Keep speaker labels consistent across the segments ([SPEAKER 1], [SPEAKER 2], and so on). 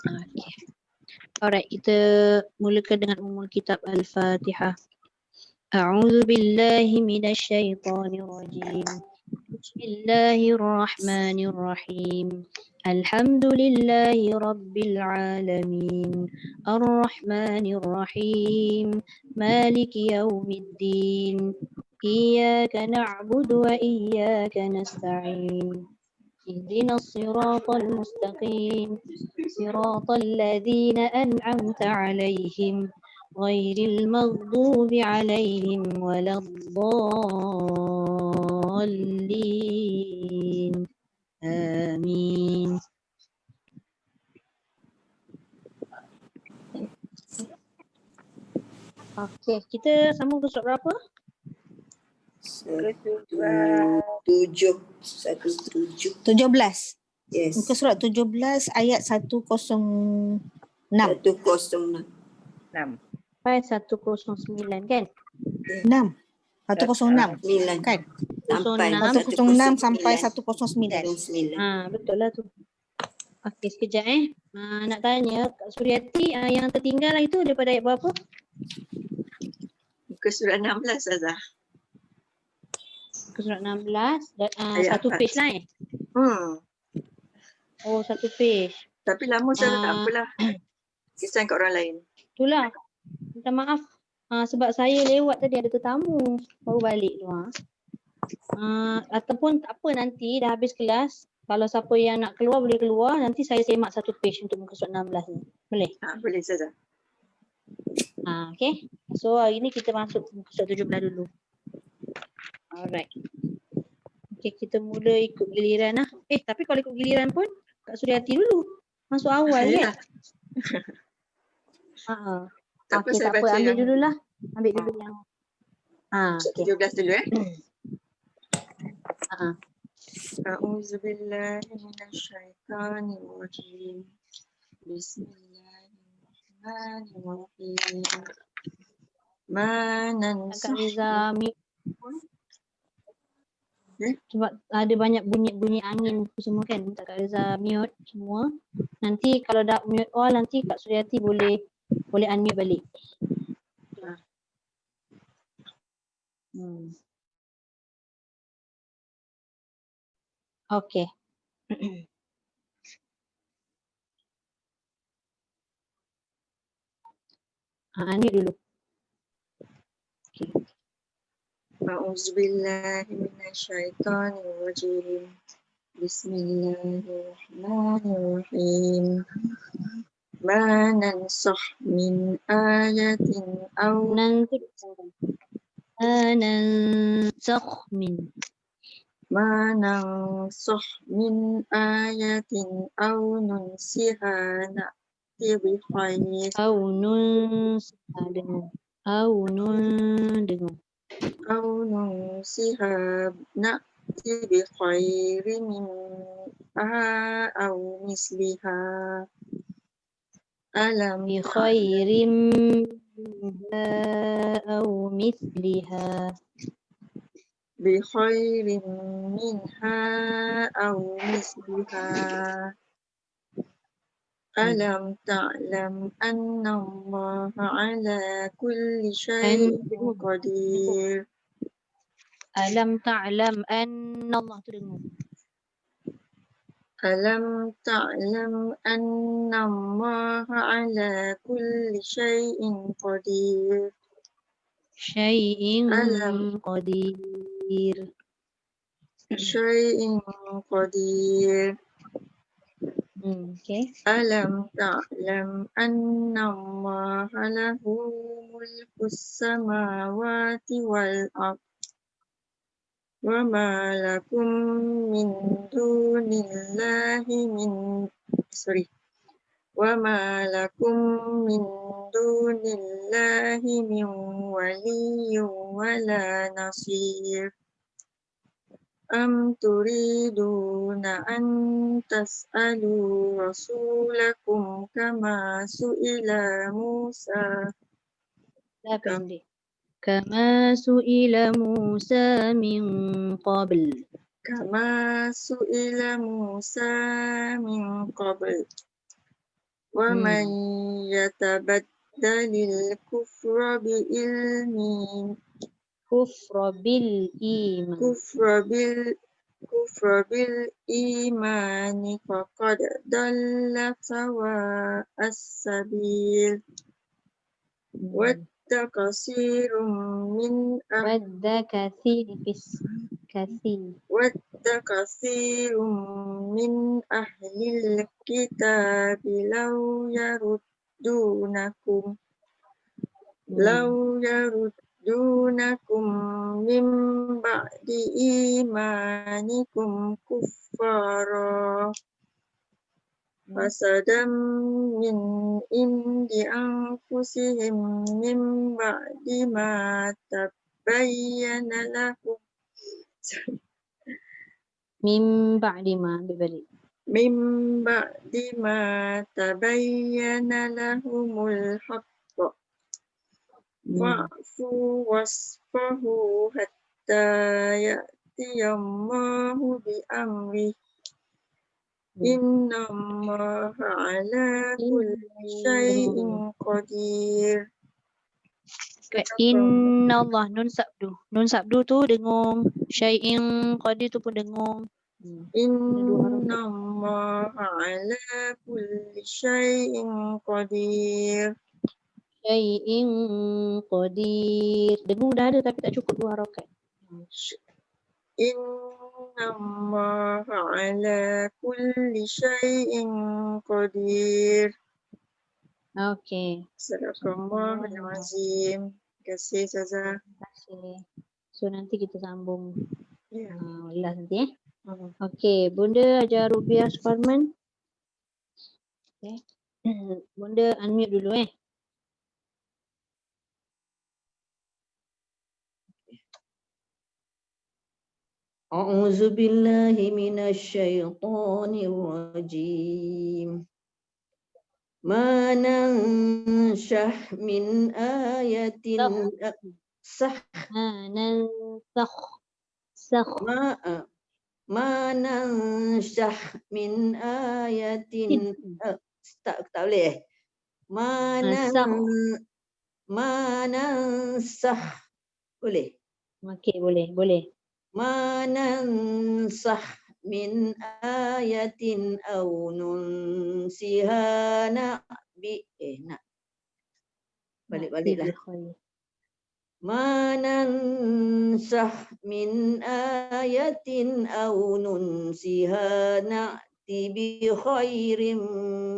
[SPEAKER 1] Okay. Alright, kita mulakan dengan umul kitab Al-Fatihah. A'udzu billahi minasyaitonir rajim. Bismillahirrahmanirrahim. Alhamdulillahi rabbil alamin. Ar-Rahmanir Rahim. Maliki yaumiddin. Iyyaka na'budu wa iyyaka nasta'in. اهدنا الصراط المستقيم صراط الذين أنعمت عليهم غير المغضوب عليهم ولا الضالين آمين. Okey, kita sambung ke surat berapa?
[SPEAKER 2] 17.
[SPEAKER 3] Yes.
[SPEAKER 2] Muka surat 17 ayat 106.
[SPEAKER 3] 106.
[SPEAKER 1] Sampai 109 kan?
[SPEAKER 2] 6. 106
[SPEAKER 3] 9.
[SPEAKER 2] kan?
[SPEAKER 3] Sampai
[SPEAKER 2] 106 sampai 109.
[SPEAKER 1] Betul lah tu. Okey, sekejap nak tanya Kak Suryati, yang tertinggal itu daripada ayat berapa?
[SPEAKER 3] Muka surat 16 Azah.
[SPEAKER 1] Muka surat 16 dan
[SPEAKER 3] Ayat
[SPEAKER 1] satu
[SPEAKER 3] 4.
[SPEAKER 1] page lah Oh, satu page.
[SPEAKER 3] Tapi lama saya tak apalah. Kisah kat orang lain.
[SPEAKER 1] Itulah. Minta maaf. Sebab saya lewat tadi ada tetamu. Baru balik tu. Ataupun tak apa, nanti dah habis kelas. Kalau siapa yang nak keluar boleh keluar. Nanti saya semak satu page untuk muka surat 16 ni. Boleh?
[SPEAKER 3] Boleh saja.
[SPEAKER 1] Okay. So hari ni kita masuk muka surat 17 dulu. Alright. Okay, kita mula ikut giliran lah. Tapi kalau ikut giliran pun Kak Suryati dulu. Masuk awal kan?
[SPEAKER 3] Tak apa, saya
[SPEAKER 1] tak
[SPEAKER 3] baca
[SPEAKER 1] apa. Ambil
[SPEAKER 3] yang
[SPEAKER 1] dululah. Ambil dulu yang
[SPEAKER 3] okay. 17 dulu
[SPEAKER 1] Uh-huh.
[SPEAKER 3] A'udzubillahi minasyaitonirrajim. Bismillahirrahmanirrahim. Ma nansakh.
[SPEAKER 1] Sebab ada banyak bunyi angin semua kan. Minta Kak Reza mute semua. Nanti kalau dah mute all, nanti Kak Suryati boleh unmute balik. Okay. Unmute dulu. Okay.
[SPEAKER 3] A'udzubillahi minasyaitonirrajim. Bismillahirrahmanirrahim. Ma nansakh min ayatin aw Ma nansakh min ayatin aw nunsiha na'ti bi khairin aw nunsiha na'ti bi khairin minha aw misliha alam
[SPEAKER 1] bi khairin minha aw misliha
[SPEAKER 3] bi khairin minha aw misliha alam ta'lam anna Allah ala kulli syai'in qadir.
[SPEAKER 1] Alam ta'lam anna Allah tu dengar.
[SPEAKER 3] Alam ta'lam anna Allah ala kulli syai'in qadir.
[SPEAKER 1] Syai'in qadir.
[SPEAKER 3] Syai'in qadir.
[SPEAKER 1] Okay.
[SPEAKER 3] Alam ta'lam anna Allah lahu mulkus samawati wal ardh wa ma lakum min dunillahi wa ma lakum min dunillahi min waliyyin wala nasir. Am turiduna an tas'alu rasulakum kama su'ila Musa.
[SPEAKER 1] Kama su'ila Musa min qabl.
[SPEAKER 3] Kama su'ila Musa min qabl. ومن يتبدل الكفر بعلم
[SPEAKER 1] Kufra bil iman.
[SPEAKER 3] كفر بالإيمان فقد ضل سواء السبيل ود كثير من
[SPEAKER 1] Wadda kathir nipis. Kathir.
[SPEAKER 3] ود كثير من أهل الكتاب لو يردونكم من بعد إيمانكم كفارا حسدا من عند أنفسهم من بعد ما تبين لهم
[SPEAKER 1] Min ba'di ma. Berbalik.
[SPEAKER 3] من بعد ما تبين لهم الحق فاعفوا واصفحوا حتى يأتي الله بأمره إن الله على كل شيء قدير.
[SPEAKER 1] Inna Allah. Nun sabdu. Nun sabdu tu dengung. Syai'in qadir tu pun dengung.
[SPEAKER 3] إن الله على كل شيء قدير.
[SPEAKER 1] Syai'in qadir. Dengung dah ada tapi tak cukup 2 harakat.
[SPEAKER 3] إن الله على كل شيء قدير.
[SPEAKER 1] Okey.
[SPEAKER 3] Sadaqallahul azim. Terima kasih Ustazah.
[SPEAKER 1] Terima kasih. So nanti kita sambung.
[SPEAKER 3] Ya.
[SPEAKER 1] Ulas nanti Okey, Bunda ajar Rubiah Suparman. Okay. Bunda unmute dulu
[SPEAKER 4] أعوذ بالله من الشيطان الرجيم ما ننشح من آية صح
[SPEAKER 1] Nansakh.
[SPEAKER 4] ما ننشح من آية tak boleh ما ننسخ boleh
[SPEAKER 1] Okey, boleh.
[SPEAKER 4] ما ننسخ من آية أو ننسها balik-baliklah ما ننسخ من آية أو ننسها نأتي بخير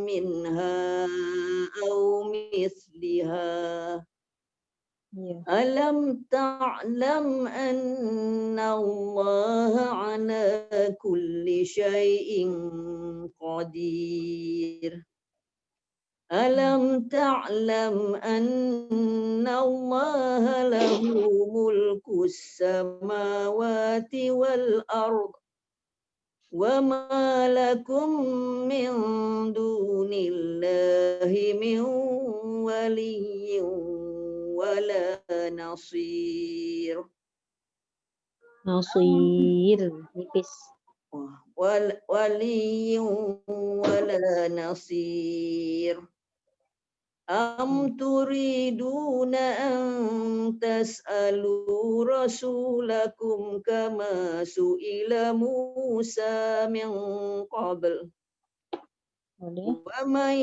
[SPEAKER 4] منها أو مثلها ألم تعلم أن الله على كل شيء قدير ألم تعلم أن الله له ملك السماوات والأرض وما لكم من دون الله من ولي ولا نصير
[SPEAKER 1] nipis
[SPEAKER 4] ولي ولا نصير أم تريدون أن تسألوا رسولكم كما سئل موسى من قبل ومن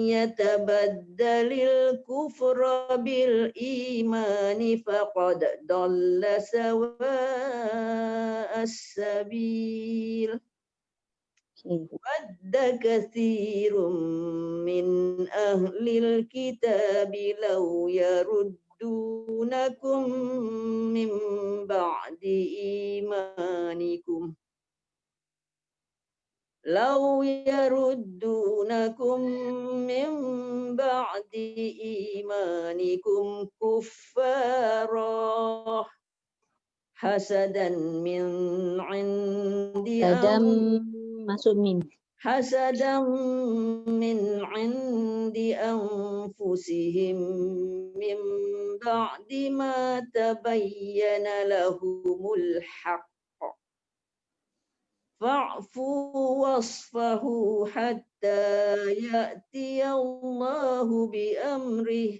[SPEAKER 4] يتبدل الكفر بالإيمان فقد ضل سواء السبيل ود كثير من أهل الكتاب لو يردونكم من بعد إيمانكم كفارا حسدا من عند أنفسهم من بعد ما تبين لهم الحق fa'fu wasfahu hatta ya'ti Allahu bi amrih.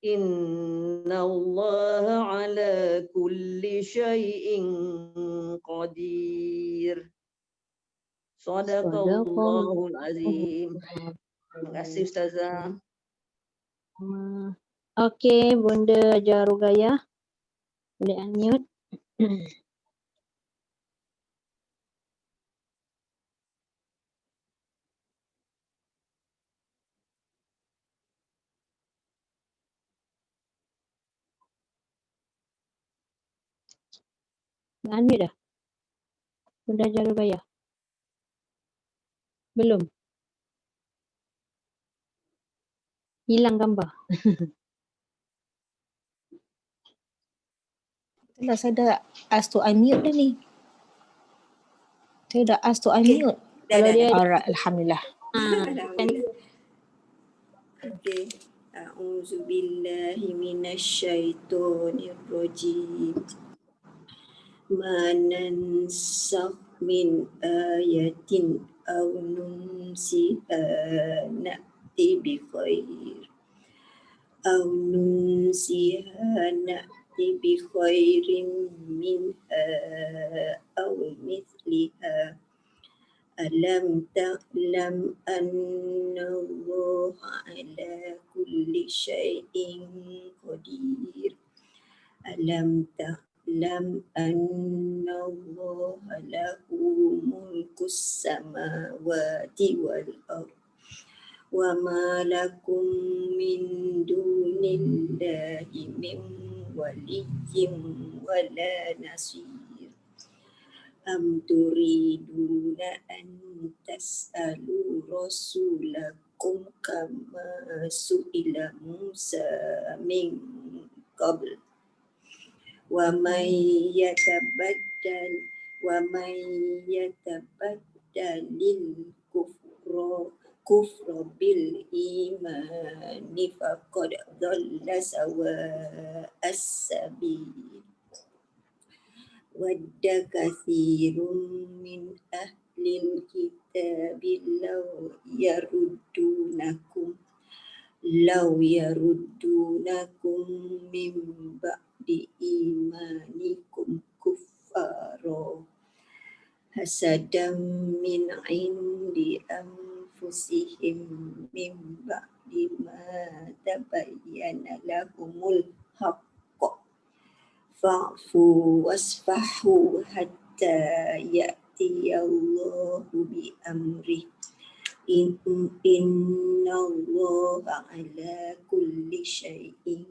[SPEAKER 4] Inna Allah ala kulli syai'in qadir. Sadaqallahul azim. Terima kasih Ustazah.
[SPEAKER 1] Okey, Bunda Hajar Rugaya. Boleh unmute. Unmute dah? Bunda Hajar Rugaya? Belum? Hilang gambar.
[SPEAKER 2] Itulah saya dah ask to unmute dah ni. Saya dah ask to unmute.
[SPEAKER 1] Kalau dia
[SPEAKER 2] Alright, Alhamdulillah.
[SPEAKER 3] Alhamdulillah. Okey. A'udzu billahi minasyaitonir rajim. Ma nansakh min ayatin aw nunsiha na'ti bi khair. Aw nunsiha na'ti bi khairin minha aw mithliha. Alam ta'lam anna Allah ala kulli syai'in qadir. Alam ta'lam anna Allah lahu mulkus samawati wal ardh. Wa ma lakum min dunillahi min waliyyin wala nasir. Am turiduna an tas'alu rasulakum kama su'ila Musa min qabl. Wa man yatabaddalil kufra bil imani faqad dhalla sawa'as sabil. Wadda katsirun min ahlil kitabi law yaruddunakum min ba'di imanikum kuffara hasadam min indi anfusihim min ba'di ma tabayyana lahumul haqq. Fa'fu wasfahu hatta ya'ti Allahu bi amrih. Inna Allah ala kulli syai'in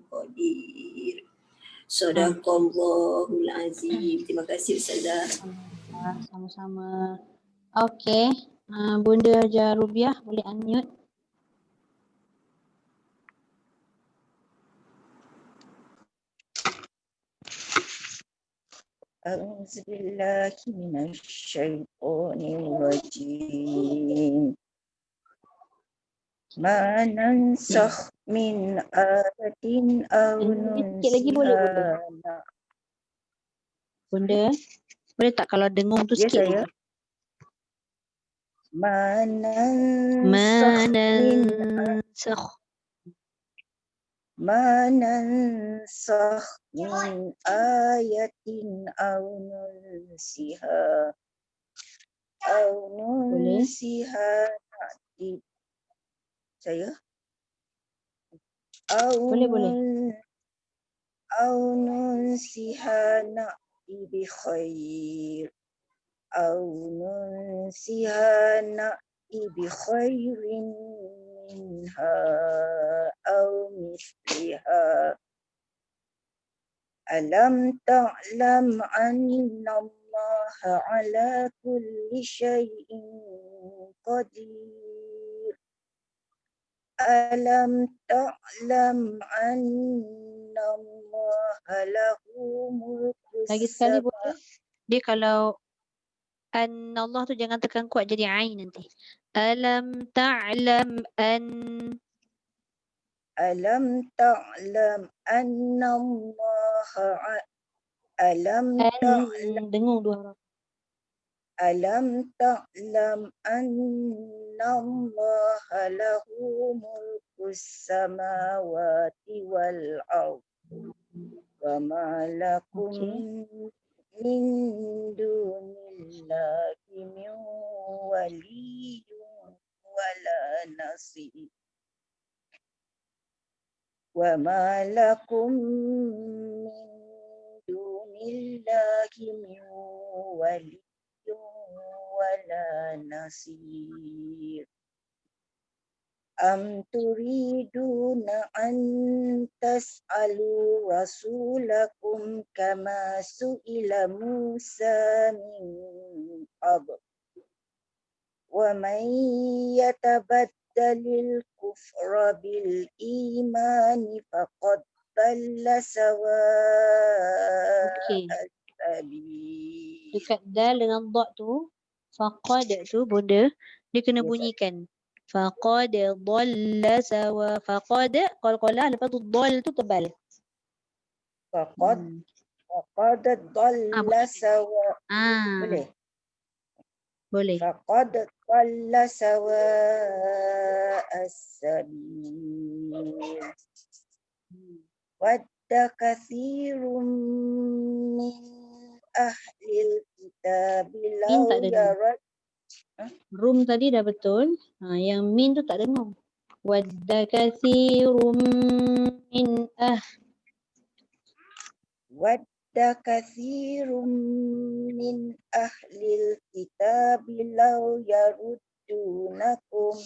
[SPEAKER 3] qadir. Sadaqallahul azim. Terima kasih Ustazah.
[SPEAKER 1] sama-sama. Okey, Bunda Hajar Rubiah boleh unmute.
[SPEAKER 5] أعوذ بالله من الشيطان الرجيم ما ننسخ من آية أو
[SPEAKER 1] Sikit lagi boleh
[SPEAKER 5] ننسها.
[SPEAKER 1] Bunda? Boleh tak kalau dengung tu
[SPEAKER 5] Ya
[SPEAKER 1] sikit
[SPEAKER 5] saya.
[SPEAKER 1] lagi?
[SPEAKER 5] ما ننسخ من آية أو ننسها نأتي saya
[SPEAKER 1] boleh.
[SPEAKER 5] أو ننسها نأتي بخير منها أو مثلها. ألم تعلم أن الله على كل شيء قدير. ألم تعلم أن الله له ملك
[SPEAKER 1] Lagi sekali boleh? Dia kalau Allah tu jangan tekan kuat jadi ain nanti. Alam ta'lam
[SPEAKER 5] ألم تعلم أن الله dengung dua huruf. Alam ta'lam annallaha lahu mulkus samawati wal ard wa ma lakum min dunillahi min waliyyun wala nasir wa ma lakum min dunillahi min waliyyun wala nasir. Am turiduna an tas'alu rasulakum kama su'ila Musa min qabl. Wa man yatabaddalil kufra bil imani faqad dalla
[SPEAKER 1] Okey.
[SPEAKER 5] sawa'as sabil.
[SPEAKER 1] Dekat dal dengan dha tu, faqad tu bunda dia kena
[SPEAKER 5] Yes,
[SPEAKER 1] bunyikan. Faqad dhalla sawa. Faqad qalqalah, lepas tu dhal tu tebal.
[SPEAKER 5] Faqad
[SPEAKER 1] Hmm.
[SPEAKER 5] dalla
[SPEAKER 1] boleh.
[SPEAKER 5] sawa. Boleh.
[SPEAKER 1] Boleh.
[SPEAKER 5] Faqad dalla sawa'as sabil. Wadda katsirun min ahlil kitabi
[SPEAKER 1] Min
[SPEAKER 5] law
[SPEAKER 1] tak ada nun.
[SPEAKER 5] yarad
[SPEAKER 1] Rum tadi dah betul. Yang min tu tak ada nun. Wadda katsirum min
[SPEAKER 5] Wadda katsirun min ahlil kitabi law yaruddunakum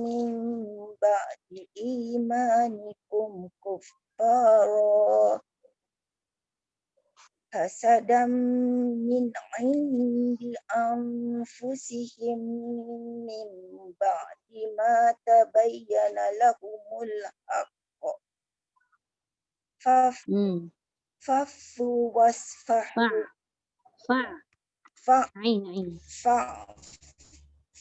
[SPEAKER 5] min ba'di imanikum kuffara hasadam min indi anfusihim min ba'di ma tabayyana lahumul haqq fa'fu wasfahu
[SPEAKER 1] Ain.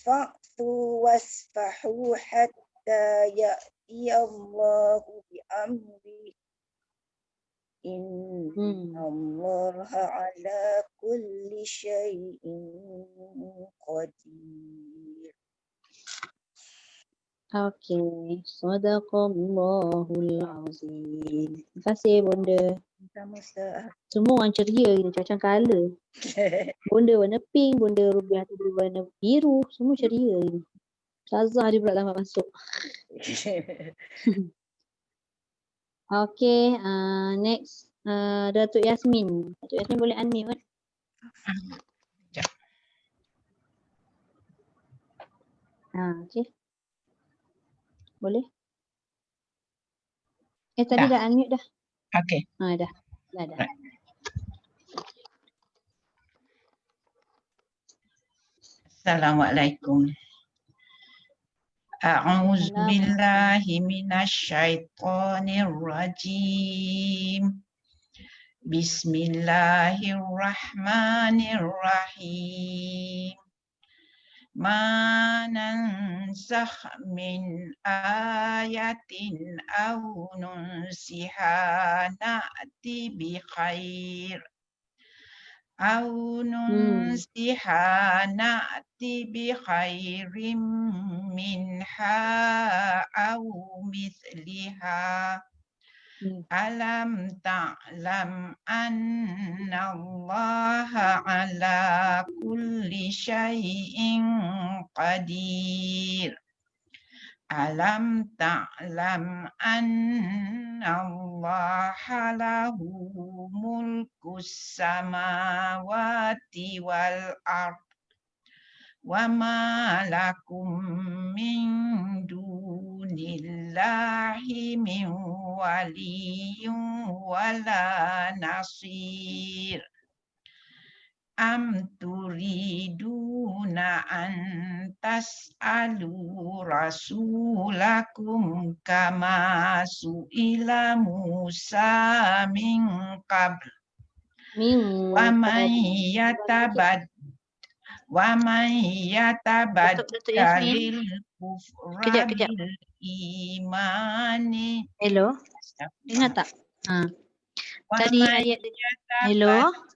[SPEAKER 5] fa'fu wasfahu hatta ya'tiyallahu bi amri innallaha ala kulli syai'in qadir.
[SPEAKER 1] Okey. Sadaqallahul azim. Terima kasih bunda.
[SPEAKER 5] Sama Ustaz.
[SPEAKER 1] Semua orang ceria ni macam colour. Bunda warna pink, bunda Rubiah tu warna biru, semua ceria ni. Ustazah dia pula lambat masuk. Okey, next Datuk Yasmin. Datuk Yasmin boleh unmute. Okey. Boleh? Tadi dah unmute dah.
[SPEAKER 6] Okey.
[SPEAKER 1] Dah.
[SPEAKER 6] Assalamualaikum. A'udzu billahi minasy syaithanir rajim. Bismillahirrahmanirrahim. Ma nansakh min ayatin aw nunsiha na'ti bi khair aw nunsiha na'ti bi khairim minha aw mithliha alam ta'lam anna allaha ala kulli syai'in qadir. Alam ta'lam anna allaha lahu mulkus samawati wal ard wa ma lakum min dunillahi min waliyyun wala nasir. Am turiduna an tas'alu rasulakum kama su'ila Musa min qabl wa man yatabaddalil kufra bil imani.
[SPEAKER 1] Hello. Dengar tak? Tadi
[SPEAKER 6] ومن
[SPEAKER 1] ayat hello.
[SPEAKER 6] يتبدل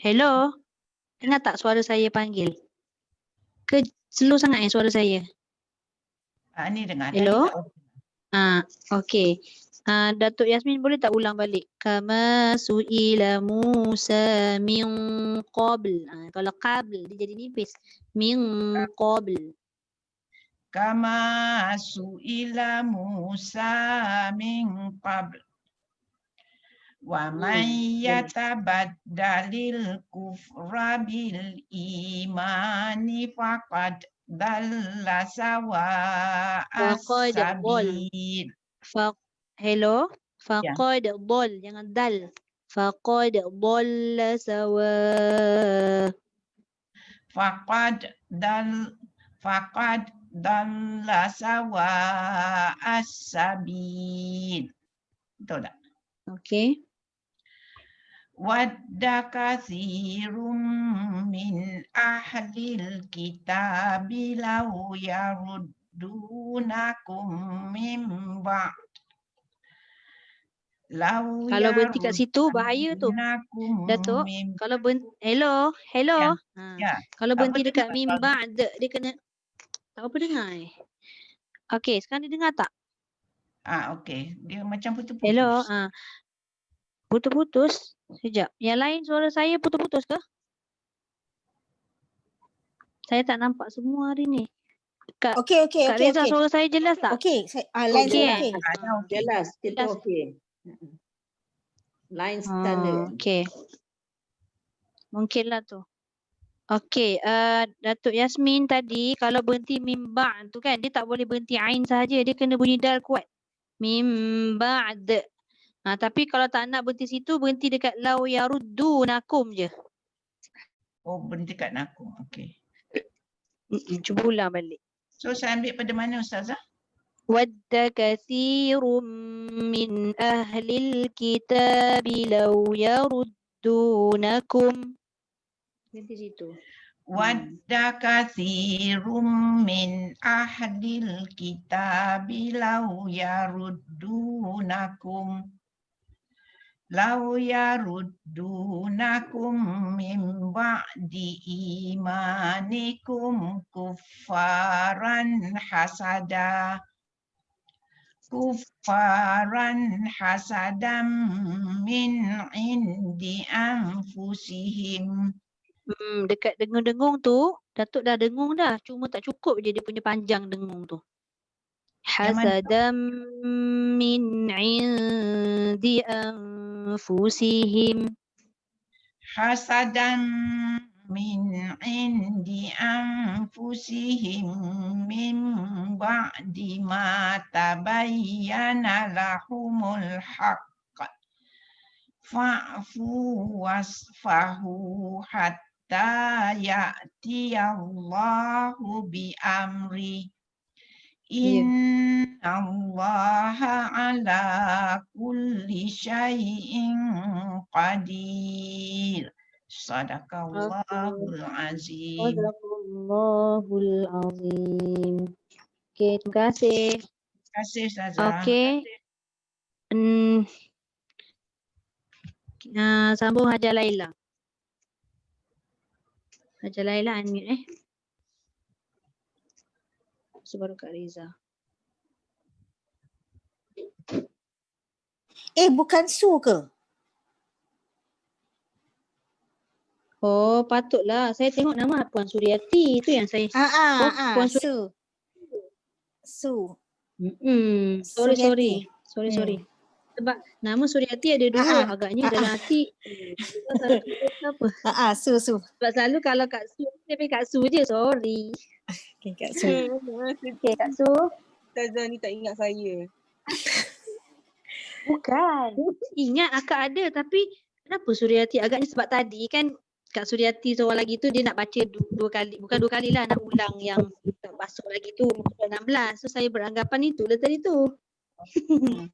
[SPEAKER 1] Hello. Dengar tak suara saya panggil? Ke slow sangat suara saya?
[SPEAKER 6] ni dengar.
[SPEAKER 1] Hello?
[SPEAKER 6] Tadi tak
[SPEAKER 1] Okey. Datuk Yasmin boleh tak ulang balik? Kama su'ila Musa min qabl. Kalau qabl dia jadi nipis. Min qabl.
[SPEAKER 6] Kama su'ila Musa min qabl. Wa man yatabaddalil kufra bil imani faqad dalla sawa'as
[SPEAKER 1] Faqad
[SPEAKER 6] sabil.
[SPEAKER 1] hello. Faqad dhal, jangan dal. Faqad dhalla sawa.
[SPEAKER 6] Faqad dalla sawa'as sabil. Betul tak?
[SPEAKER 1] Okey.
[SPEAKER 6] Wadda katsirum min ahlil kitabi law yaruddunakum min ba'd.
[SPEAKER 1] Kalau berhenti kat situ bahaya tu. Datuk, kalau hello.
[SPEAKER 6] Ya.
[SPEAKER 1] Kalau
[SPEAKER 6] Tak
[SPEAKER 1] berhenti
[SPEAKER 6] apa
[SPEAKER 1] dekat
[SPEAKER 6] dengar
[SPEAKER 1] mim
[SPEAKER 6] kalau-
[SPEAKER 1] ba'd dia kena tak apa dengar. Okey, sekarang dia dengar tak?
[SPEAKER 6] Okey. Dia macam putus-putus.
[SPEAKER 1] Hello. Putus-putus. Sekejap. Yang lain suara saya putus-putus ke? Saya tak nampak semua hari ni. Kak
[SPEAKER 2] Okey.
[SPEAKER 1] Reza suara saya jelas tak?
[SPEAKER 2] Okey, line
[SPEAKER 1] Okey.
[SPEAKER 2] saya okey.
[SPEAKER 4] Jelas, kita
[SPEAKER 1] Jelas.
[SPEAKER 4] okey. Line standard.
[SPEAKER 1] Okey. Mungkinlah tu. Okey, Datuk Yasmin tadi kalau berhenti mim ba'd tu kan dia tak boleh berhenti ain saja, dia kena bunyi dal kuat. Mim ba'd. Tapi kalau tak nak berhenti situ, berhenti dekat law yaruddunakum je.
[SPEAKER 6] Berhenti kat naku. Okey.
[SPEAKER 1] Cuba ulang balik.
[SPEAKER 6] So saya ambil pada mana Ustazah?
[SPEAKER 1] Wadda katsirum min ahlil kitabi law yaruddunakum. Berhenti situ.
[SPEAKER 6] Wadda katsirum min ahlil kitabi law yaruddunakum min ba'di imanikum kuffaran hasadam min indi anfusihim.
[SPEAKER 1] Dekat dengung-dengung tu, Datuk dah dengung dah. Cuma tak cukup je dia punya panjang dengung tu. Hasadam min indi anfusihim.
[SPEAKER 6] Hasadam min indi anfusihim min ba'di ma tabayyana lahumul haqq. Fa'fu wasfahu hatta ya'tiyallahu bi amri. Innallaha ala kulli syai'in qadir. Sadaqallahul azim.
[SPEAKER 1] Sadaqallahul azim. Okey, terima kasih.
[SPEAKER 6] Terima kasih Ustazah.
[SPEAKER 1] Okey. Sambung Hajar Laila. Hajar Laila unmute Baru Kak Reza.
[SPEAKER 2] Bukan Su ke?
[SPEAKER 1] Oh, patutlah. Saya tengok nama Puan Suryati. Itu yang saya... Puan
[SPEAKER 2] Su.
[SPEAKER 1] Sorry. Sebab nama Suryati ada dua. Agaknya dalam hati. Apa?
[SPEAKER 2] Su.
[SPEAKER 1] Sebab selalu kalau Kak Su, saya panggil Kak Su je. Sorry.
[SPEAKER 2] Okay, Kak Su.
[SPEAKER 1] Okay, Kak Su.
[SPEAKER 5] Ustazah ni tak ingat saya.
[SPEAKER 1] Bukan. Ingat akak ada tapi kenapa Suryati agaknya sebab tadi kan Kak Suryati seorang lagi tu dia nak baca dua kali. Bukan dua kali lah, nak ulang yang tak masuk lagi tu muka 16. So saya beranggapan itulah tadi tu.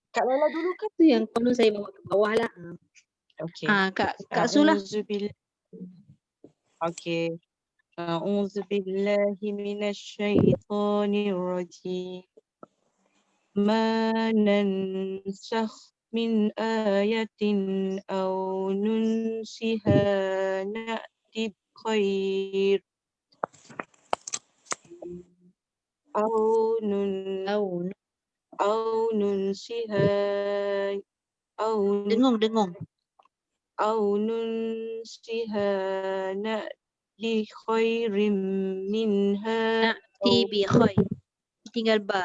[SPEAKER 5] Kak Laila dulu kan?
[SPEAKER 1] Tu yang perlu saya bawa ke bawah lah.
[SPEAKER 5] Okey.
[SPEAKER 1] Kak Su lah.
[SPEAKER 5] Okey. A'udzubillahi minasyaitonir rajim. Ma nansakh min ayatin aw nunsiha na'ti khair aw nun
[SPEAKER 1] Au.
[SPEAKER 5] aw nunsiha aw
[SPEAKER 1] Dengung.
[SPEAKER 5] aw nunsiha na'ti khairim minha
[SPEAKER 1] Na'ti bi khair. Tinggal ba.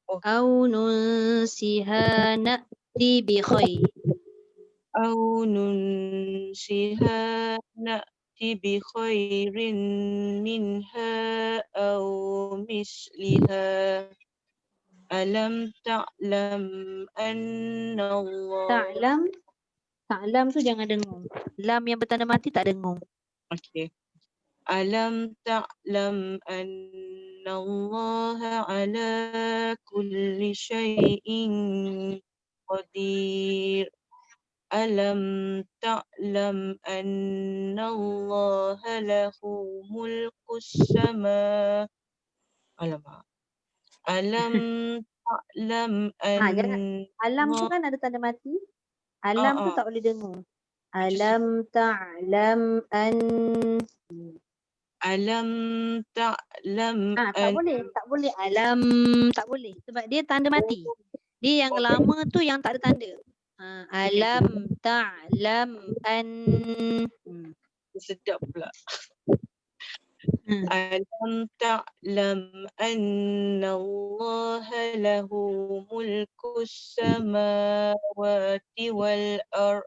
[SPEAKER 5] Oh.
[SPEAKER 1] Au nunsiha na'ti bi khair.
[SPEAKER 5] aw nunsiha na'ti bi khairin minha aw misliha alam ta'lam anna Allah.
[SPEAKER 1] Ta'lam tu jangan dengung. Lam yang bertanda mati tak dengung.
[SPEAKER 5] Okay. Alam ta'lam anna Allah ala kulli syai'in qadir. Alam ta'lam anna Allah lahu mulkus sama. Alamak. Alam ta'lam
[SPEAKER 1] Jangan. Alam tu kan ada tanda mati. Alam tu tak boleh dengung. Alam ta'lam an.
[SPEAKER 5] Alam ta'lam
[SPEAKER 1] Tak boleh. Alam tak boleh. Sebab dia tanda mati. Dia yang lama tu yang tak ada tanda. Alam ta'lam an.
[SPEAKER 5] sedap pula. Alam ta'lam anna Allah lahu mulkus samawati wal ard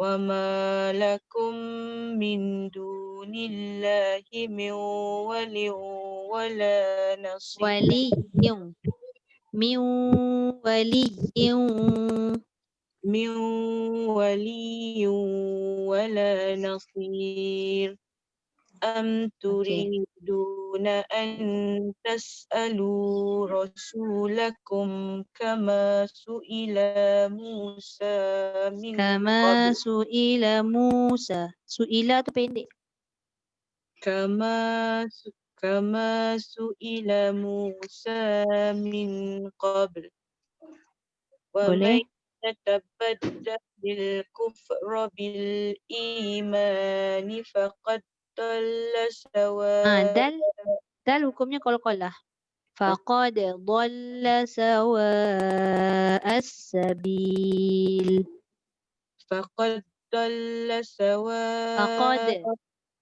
[SPEAKER 5] wa ma lakum min dunillahi min waliy wala nasir.
[SPEAKER 1] Waliyun. Min waliyun.
[SPEAKER 5] Min waliy wala nasir. Am turiduna an tas'alu rasulakum kama su'ila Musa min
[SPEAKER 1] Kama
[SPEAKER 5] qabl.
[SPEAKER 1] su'ila Musa. Su'ila tu pendek.
[SPEAKER 5] Kama su'ila Musa min qabl. Wa
[SPEAKER 1] Boleh.
[SPEAKER 5] man yatabaddalil kufra bil imani faqad dalla sawa.
[SPEAKER 1] Dal hukumnya qalqalah. Faqad dhalla sawa'as sabil.
[SPEAKER 5] Faqad dalla sawa.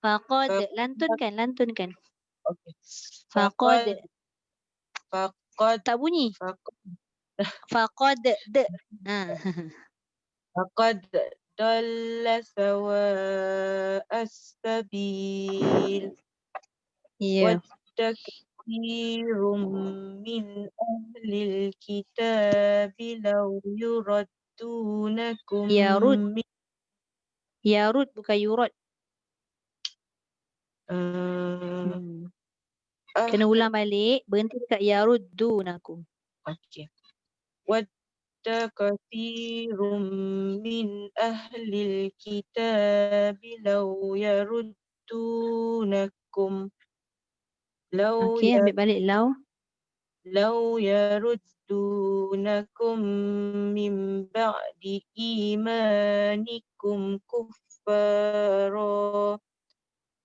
[SPEAKER 1] Faqad lantunkan.
[SPEAKER 5] Okay.
[SPEAKER 1] Faqad tak bunyi. Faqad
[SPEAKER 5] Faqad dalla sawa as-sabil.
[SPEAKER 1] Ya.
[SPEAKER 5] Wadda katsirum min ahlil kitabi law yuraddunakum
[SPEAKER 1] Yarud.
[SPEAKER 5] min
[SPEAKER 1] Yarud bukan yurad. Kena ulang balik. Berhenti dekat yaruddunakum.
[SPEAKER 5] Okay. Wadda katsirum min ahlil kitabi law yaruddunakum
[SPEAKER 1] Okey, ambil balik law.
[SPEAKER 5] law yaruddunakum min ba'di imanikum kuffara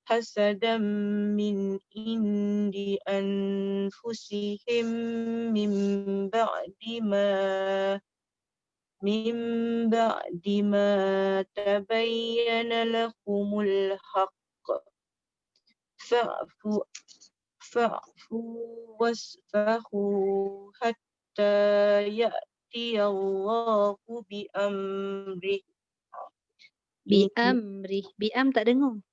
[SPEAKER 5] hasadam min indi anfusihim min ba'di ma tabayyana lahumul haqq fa'fu wasfahu hatta ya'ti Allahu bi amri.
[SPEAKER 1] Bi'am tak dengung.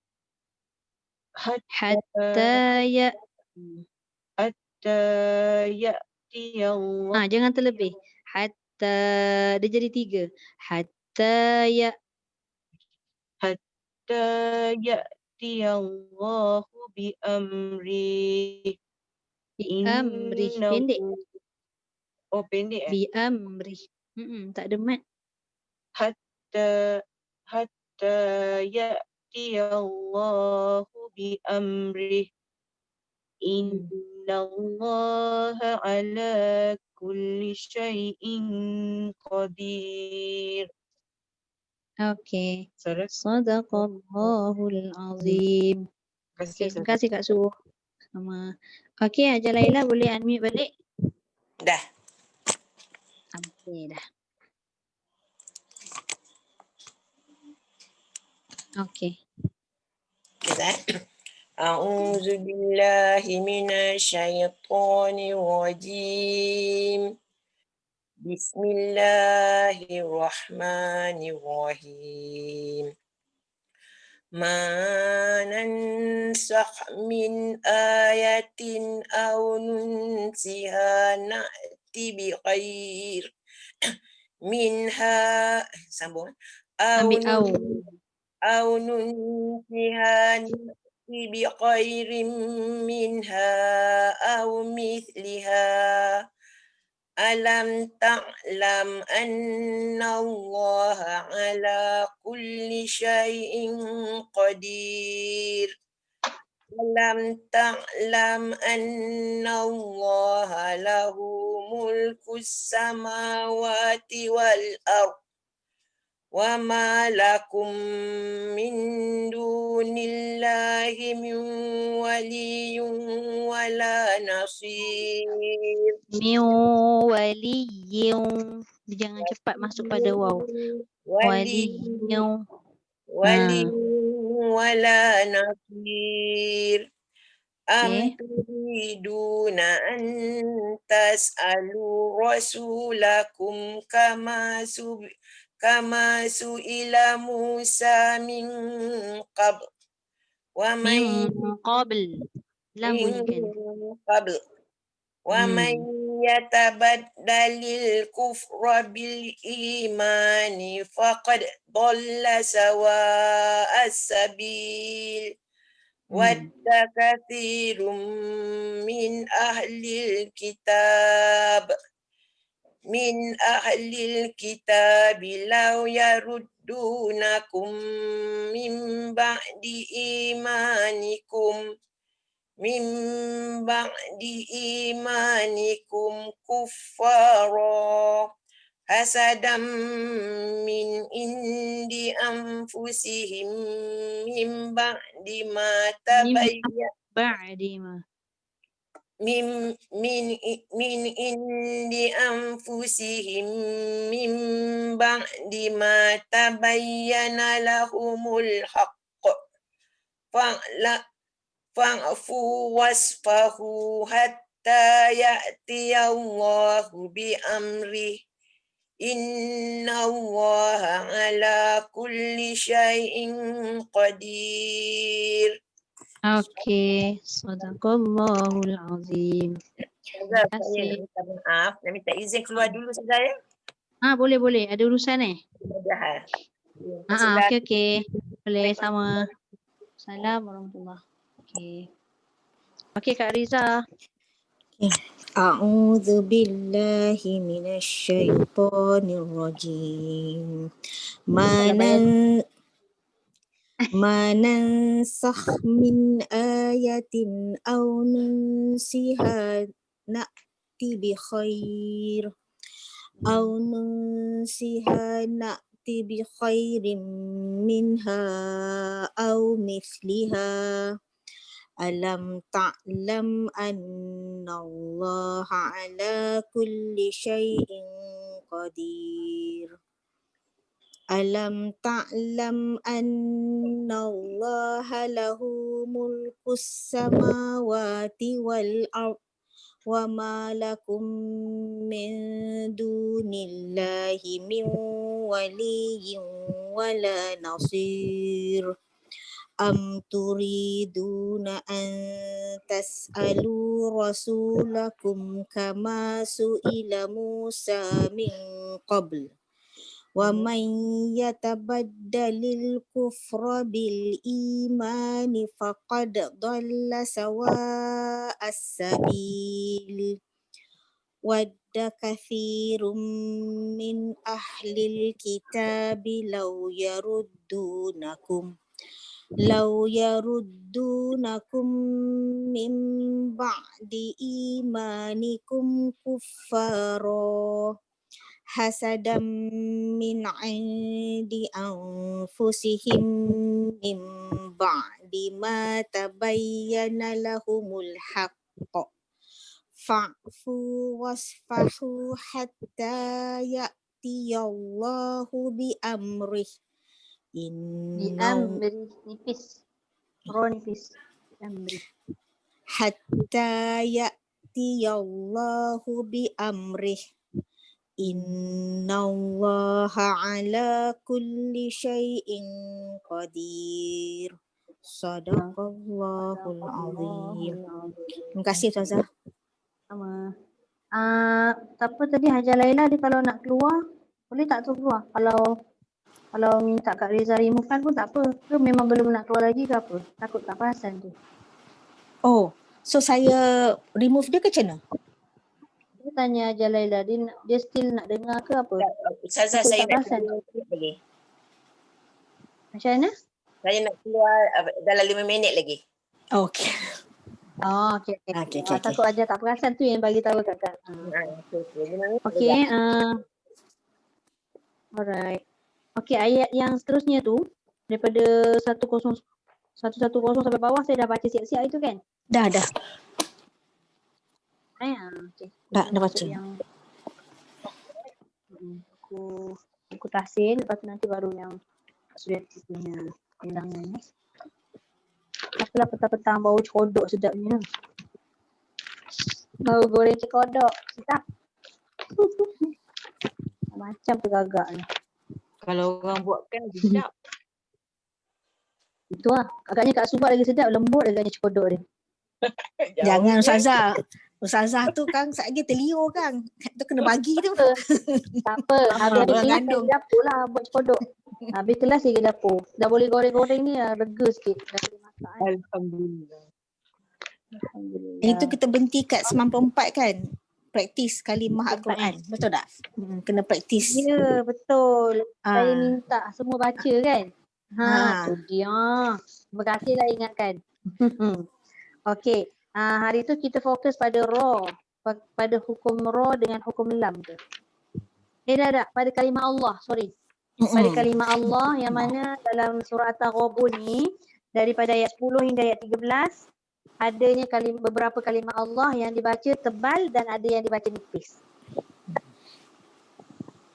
[SPEAKER 5] Hatta ya'ti Allah.
[SPEAKER 1] Jangan terlebih. Hatta dia jadi 3. Hatta
[SPEAKER 5] ya'ti Allahu bi amri.
[SPEAKER 1] Amri pendek.
[SPEAKER 5] Oh pendek
[SPEAKER 1] Bi amri. Tak ada mat.
[SPEAKER 5] Hatta ya'ti Allahu bi amri. Inna Allah ala kulli syai'in qadir.
[SPEAKER 1] Okey.
[SPEAKER 5] Sarah,
[SPEAKER 1] Sadaqallahul azim.
[SPEAKER 3] Kasih,
[SPEAKER 1] Okey, terima kasih Kak Su. Sama. Okey, Hajar Laila boleh unmute balik?
[SPEAKER 7] Dah.
[SPEAKER 1] Okey dah. Okey.
[SPEAKER 7] Kita A'udzu billahi minasyaitonir rajim. Bismillahirrahmanirrahim. Ma nansakh min ayatin aw nunsiha na'ti bi khair minha sambung
[SPEAKER 1] Ambil au.
[SPEAKER 7] aw nunsiha na'ti bi khairin minha aw mithliha alam ta'lam anna Allah ala kulli syai'in qadir. Alam ta'lam anna Allah lahu mulkus samawati wal ard. Wa ma lakum min dunillahi min waliyyun wala nasir.
[SPEAKER 1] Min waliyyin. Jangan cepat masuk pada waw. Waliyyin.
[SPEAKER 7] Wali wala nasir. Am turiduna an tas'alu rasulakum kama su'ila Musa min qabl. Wa
[SPEAKER 1] Min
[SPEAKER 7] man
[SPEAKER 1] qabl. Lam bunyikan.
[SPEAKER 7] qabl. Wa man yatabaddalil kufra bil imani faqad dhalla sawa'as sabil. Wadda katsirun min ahlil kitab law yaruddunakum min ba'di imanikum kuffara hasadam min indi anfusihim min ba'di ma tabayyana
[SPEAKER 1] Ba'di ma.
[SPEAKER 7] min indi anfusihim min ba'di ma tabayyana lahumul haqq fa'fu wasfahu hatta ya'tiyallahu bi amrih. Inna Allah ala kulli syai'in qadir.
[SPEAKER 1] Okey. Sadaqallahul azim.
[SPEAKER 7] Saya
[SPEAKER 1] kasih.
[SPEAKER 7] nak minta maaf, nak minta izin keluar dulu saya.
[SPEAKER 1] Boleh. Ada urusan
[SPEAKER 7] Mudah-mudahan.
[SPEAKER 1] Okey. Boleh sama. Assalamualaikum warahmatullahi. Okey Kak Riza.
[SPEAKER 2] A'udzu billahi minasyaitonir rajim. Manansakh min ayatin aw nunsiha na'ti bi khair khairin minha aw mithliha. Alam ta'lam anna Allah ala kulli syai'in qadir. Alam ta'lam anna Allah lahu mulkus samawati wal ard wa ma lakum min dunillahi min waliyyin wala nasir. Am turiduna an tas'alu rasulakum kama su'ila Musa min qabl. Wa man yatabaddalil kufra bil imani faqad dhalla sawa'as sabil. Wadda katsirun min ahlil kitabi law yaruddunakum min ba'di imanikum kuffara hasadam min 'indi anfusihim min ba'di ma tabayyana lahumul haqq fa'fu wasfahu hatta ya'tiyallahu bi amrih
[SPEAKER 1] Di
[SPEAKER 2] inna
[SPEAKER 1] amri nipis. Ro nipis. Amri.
[SPEAKER 2] hatta ya'tiyallahu bi amrih innallaha ala kulli syai'in qadir. Sadaqallahul azim. Terima kasih Ustazah.
[SPEAKER 1] Sama. Siapa tadi Hajar Laila dia kalau nak keluar boleh tak tu keluar? Kalau minta Kak Reza remove kan pun tak apa. Ke memang belum nak keluar lagi ke apa? Takut tak perasan tu.
[SPEAKER 2] Oh, so saya remove dia ke macam mana?
[SPEAKER 1] Dia tanya Hajar Laila dia still nak dengar ke apa?
[SPEAKER 7] Ustazah,
[SPEAKER 1] Takut
[SPEAKER 7] saya
[SPEAKER 1] tak
[SPEAKER 7] nak
[SPEAKER 1] perasan.
[SPEAKER 7] keluar lagi.
[SPEAKER 1] Macam mana?
[SPEAKER 7] Saya nak keluar dalam 5 minit lagi.
[SPEAKER 2] Okay.
[SPEAKER 1] Oh, okey.
[SPEAKER 2] Okey.
[SPEAKER 1] Takut Hajar tak perasan tu yang bagi tahu kakak. Okey, alright. Okey, ayat yang seterusnya tu daripada 110 sampai bawah saya dah baca siap-siap itu kan?
[SPEAKER 2] Dah.
[SPEAKER 1] Okey.
[SPEAKER 2] Dah baca.
[SPEAKER 1] Yang buku tahsin, lepas tu nanti baru yang sudah punya bilangan ni. Apalah petang-petang bau cekodok sedapnya. Bau goreng cekodok, sedap. Macam tergagak ni.
[SPEAKER 5] Kalau orang buatkan lagi sedap.
[SPEAKER 1] Itu lah. Agaknya Kak Subak lagi sedap, lembut agaknya cekodok dia.
[SPEAKER 2] Jangan Ustazah. Ustazah tu kan lagi terliur kan. Tu kena bagi tu.
[SPEAKER 1] Tak apa. Habis
[SPEAKER 2] orang
[SPEAKER 1] kelas
[SPEAKER 2] kandung.
[SPEAKER 1] pergi dapur lah buat cekodok. Habis kelas pergi dapur. Dah boleh goreng-goreng ni lega sikit. Dah boleh masak.
[SPEAKER 5] Alhamdulillah.
[SPEAKER 1] Alhamdulillah.
[SPEAKER 2] Itu kita berhenti kat 94 kan. Praktis kalimah Al-Quran. Betul tak? Kena praktis.
[SPEAKER 1] Ya, betul. Saya
[SPEAKER 2] Ah.
[SPEAKER 1] minta semua baca kan. Tu dia. Terima kasih dah ingatkan. Okey. Hari tu kita fokus pada ra. Pada hukum ra dengan hukum lam tu. Dah. Pada kalimah Allah. Sorry. Pada kalimah Allah yang mana dalam surah At-Taghabun ni daripada ayat 10 hingga ayat 13 adanya beberapa kalimah Allah yang dibaca tebal dan ada yang dibaca nipis.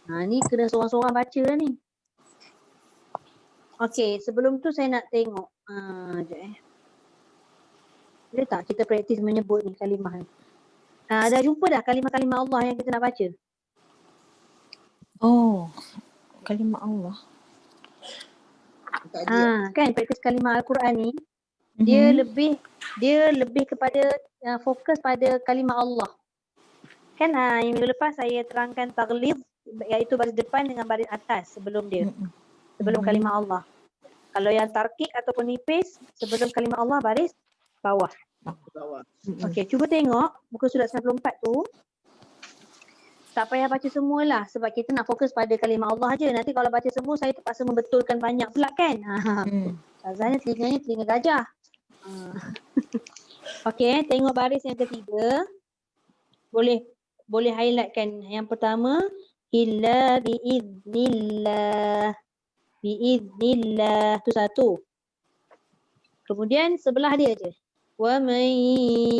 [SPEAKER 1] Ni kena seorang-seorang baca lah ni. Okey, sebelum tu saya nak tengok. Sekejap Boleh tak kita praktis menyebut ni kalimah ni? Dah jumpa dah kalimah-kalimah Allah yang kita nak baca?
[SPEAKER 2] Oh, kalimah Allah.
[SPEAKER 1] Kan praktis kalimah Al-Quran ni dia lebih kepada fokus pada kalimah Allah. Kan yang minggu lepas saya terangkan taglid iaitu baris depan dengan baris atas sebelum dia. Sebelum kalimah Allah. Kalau yang tarkik ataupun nipis sebelum kalimah Allah baris bawah. Okey, cuba tengok muka surat 94 tu. Tak payah baca semualah sebab kita nak fokus pada kalimah Allah je. Nanti kalau baca semua saya terpaksa membetulkan banyak pula kan. Azahnya telinganya telinga gajah. Okey, tengok baris yang ketiga. Boleh highlightkan yang pertama illa biiznillah. Biiznillah tu satu. Kemudian sebelah dia je. Wa man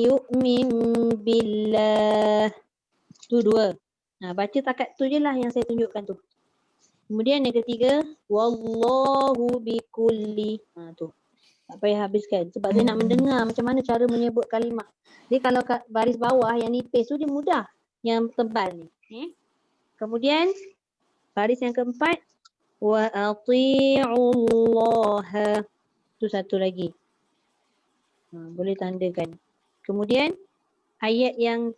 [SPEAKER 1] yu'min billah. Tu dua. Baca takat tu je lah yang saya tunjukkan tu. Kemudian yang ketiga wallahu bikulli. Tu. Tak payah habiskan sebab saya nak mendengar macam mana cara menyebut kalimah. Dia kalau kat baris bawah yang nipis tu dia mudah. Yang tebal ni. Kemudian baris yang keempat wa ati'ullaha. Tu satu lagi. Boleh tandakan. Kemudian ayat yang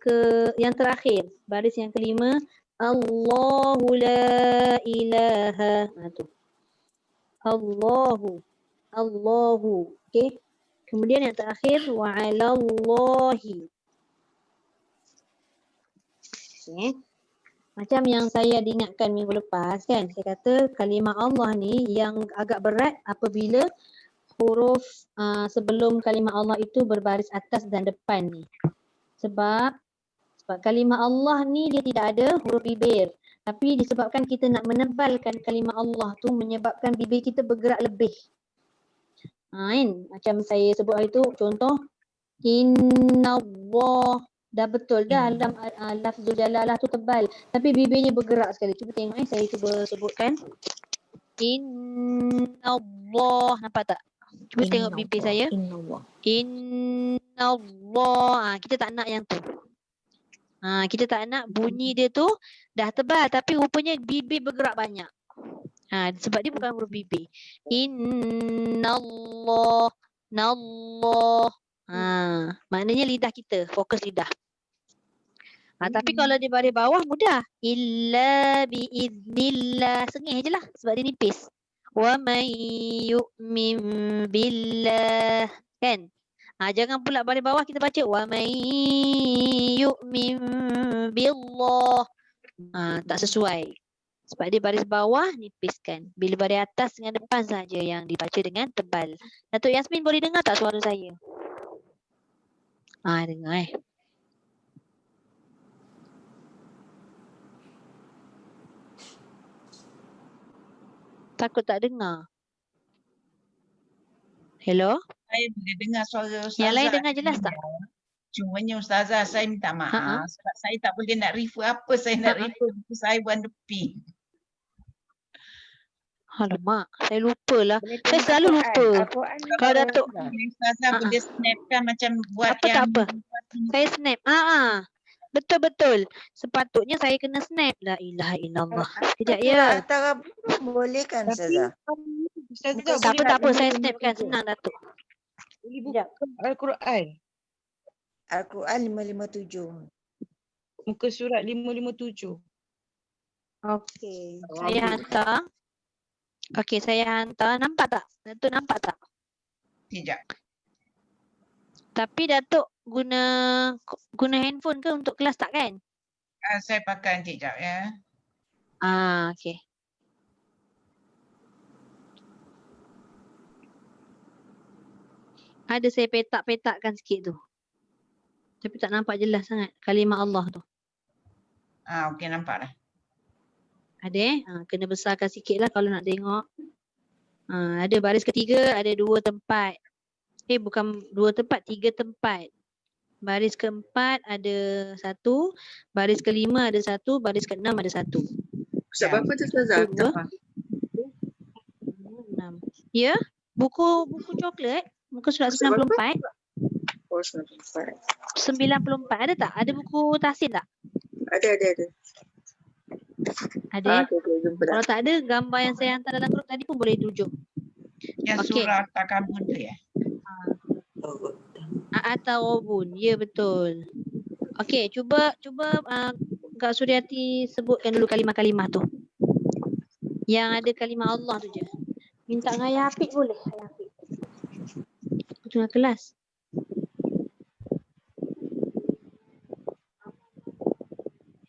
[SPEAKER 1] terakhir, baris yang kelima Allahu la ilaha. Tu. Allahu. Okey. Kemudian yang terakhir wa 'alallahi. Okay. Macam yang saya diingatkan minggu lepas kan, saya kata kalimah Allah ni yang agak berat apabila huruf sebelum kalimah Allah itu berbaris atas dan depan ni. Sebab kalimah Allah ni dia tidak ada huruf bibir. Tapi disebabkan kita nak menebalkan kalimah Allah tu menyebabkan bibir kita bergerak lebih. Kan? Macam saya sebut hari tu contoh Innallah. Dah betul dah dalam lafzul jalalah tu tebal. Tapi bibirnya bergerak sekali. Cuba tengok saya cuba sebutkan. Innallah. Nampak tak? Cuba tengok bibir saya.
[SPEAKER 2] Innallah.
[SPEAKER 1] Innallah. Kita tak nak yang tu. Kita tak nak bunyi dia tu dah tebal tapi rupanya bibir bergerak banyak. Sebab dia bukan huruf bibir. Innallah. Nallah. Maknanya lidah kita, fokus lidah. Tapi kalau dia baris bawah mudah. Illa biiznillah. Sengih je lah sebab dia nipis. Wa may yu'min billah. Kan? Jangan pula baris bawah kita baca wa may yu'min billah. Tak sesuai. Sebab dia baris bawah nipiskan. Bila baris atas dengan depan saja yang dibaca dengan tebal. Datuk Yasmin boleh dengar tak suara saya? Dengar Takut tak dengar. Hello?
[SPEAKER 6] Saya boleh dengar suara Ustazah.
[SPEAKER 1] Yang lain dengar jelas tak?
[SPEAKER 6] Cumanya Ustazah saya minta maaf sebab saya tak boleh nak refer apa saya nak refer buku saya One The Pink.
[SPEAKER 1] Alamak, saya lupalah. Saya selalu lupa. Kalau Datuk
[SPEAKER 6] Ustazah boleh snapkan macam buat
[SPEAKER 1] apa tak apa. Saya snap. Betul-betul. Sepatutnya saya kena snap. La ilaha illallah. Sekejap ya.
[SPEAKER 4] Antara boleh kan Ustazah?
[SPEAKER 1] Tak apa, saya snapkan. Senang Datuk.
[SPEAKER 5] Boleh buka Al-Quran.
[SPEAKER 4] Al-Quran 557.
[SPEAKER 5] Muka surat 557.
[SPEAKER 1] Okey. Saya hantar. Okey, saya hantar. Nampak tak? Datuk nampak tak?
[SPEAKER 6] Sekejap.
[SPEAKER 1] Tapi Datuk guna handphone ke untuk kelas tak kan?
[SPEAKER 6] Saya pakai sekejap ya.
[SPEAKER 1] Okey. Ada saya petak-petakkan sikit tu. Tapi tak nampak jelas sangat kalimah Allah tu.
[SPEAKER 6] Okey nampak dah.
[SPEAKER 1] Ada kena besarkan sikit lah kalau nak tengok. Ada baris ketiga, ada 2 tempat. Bukan 2 tempat, 3 tempat. Baris keempat ada 1, baris kelima ada 1, baris keenam ada 1.
[SPEAKER 3] Sebab apa tu Ustazah?
[SPEAKER 1] 1, 2, 6. Ya, buku coklat, muka surat 94.
[SPEAKER 3] Oh, 94.
[SPEAKER 1] 94 ada tak? Ada buku tahsin tak?
[SPEAKER 3] Ada.
[SPEAKER 1] Ada.
[SPEAKER 3] Jumpa dah.
[SPEAKER 1] Kalau tak ada, gambar yang saya hantar dalam grup tadi pun boleh tunjuk.
[SPEAKER 6] Yang
[SPEAKER 1] Okey.
[SPEAKER 6] surah Takabun tu ya.
[SPEAKER 1] At-Taghabun. Ya betul. Okey, cuba Kak Suryati sebutkan dulu kalimah-kalimah tu. Yang ada kalimah Allah tu je. Minta dengan Ayah Hafid boleh? Ayah Hafid. Tengah kelas.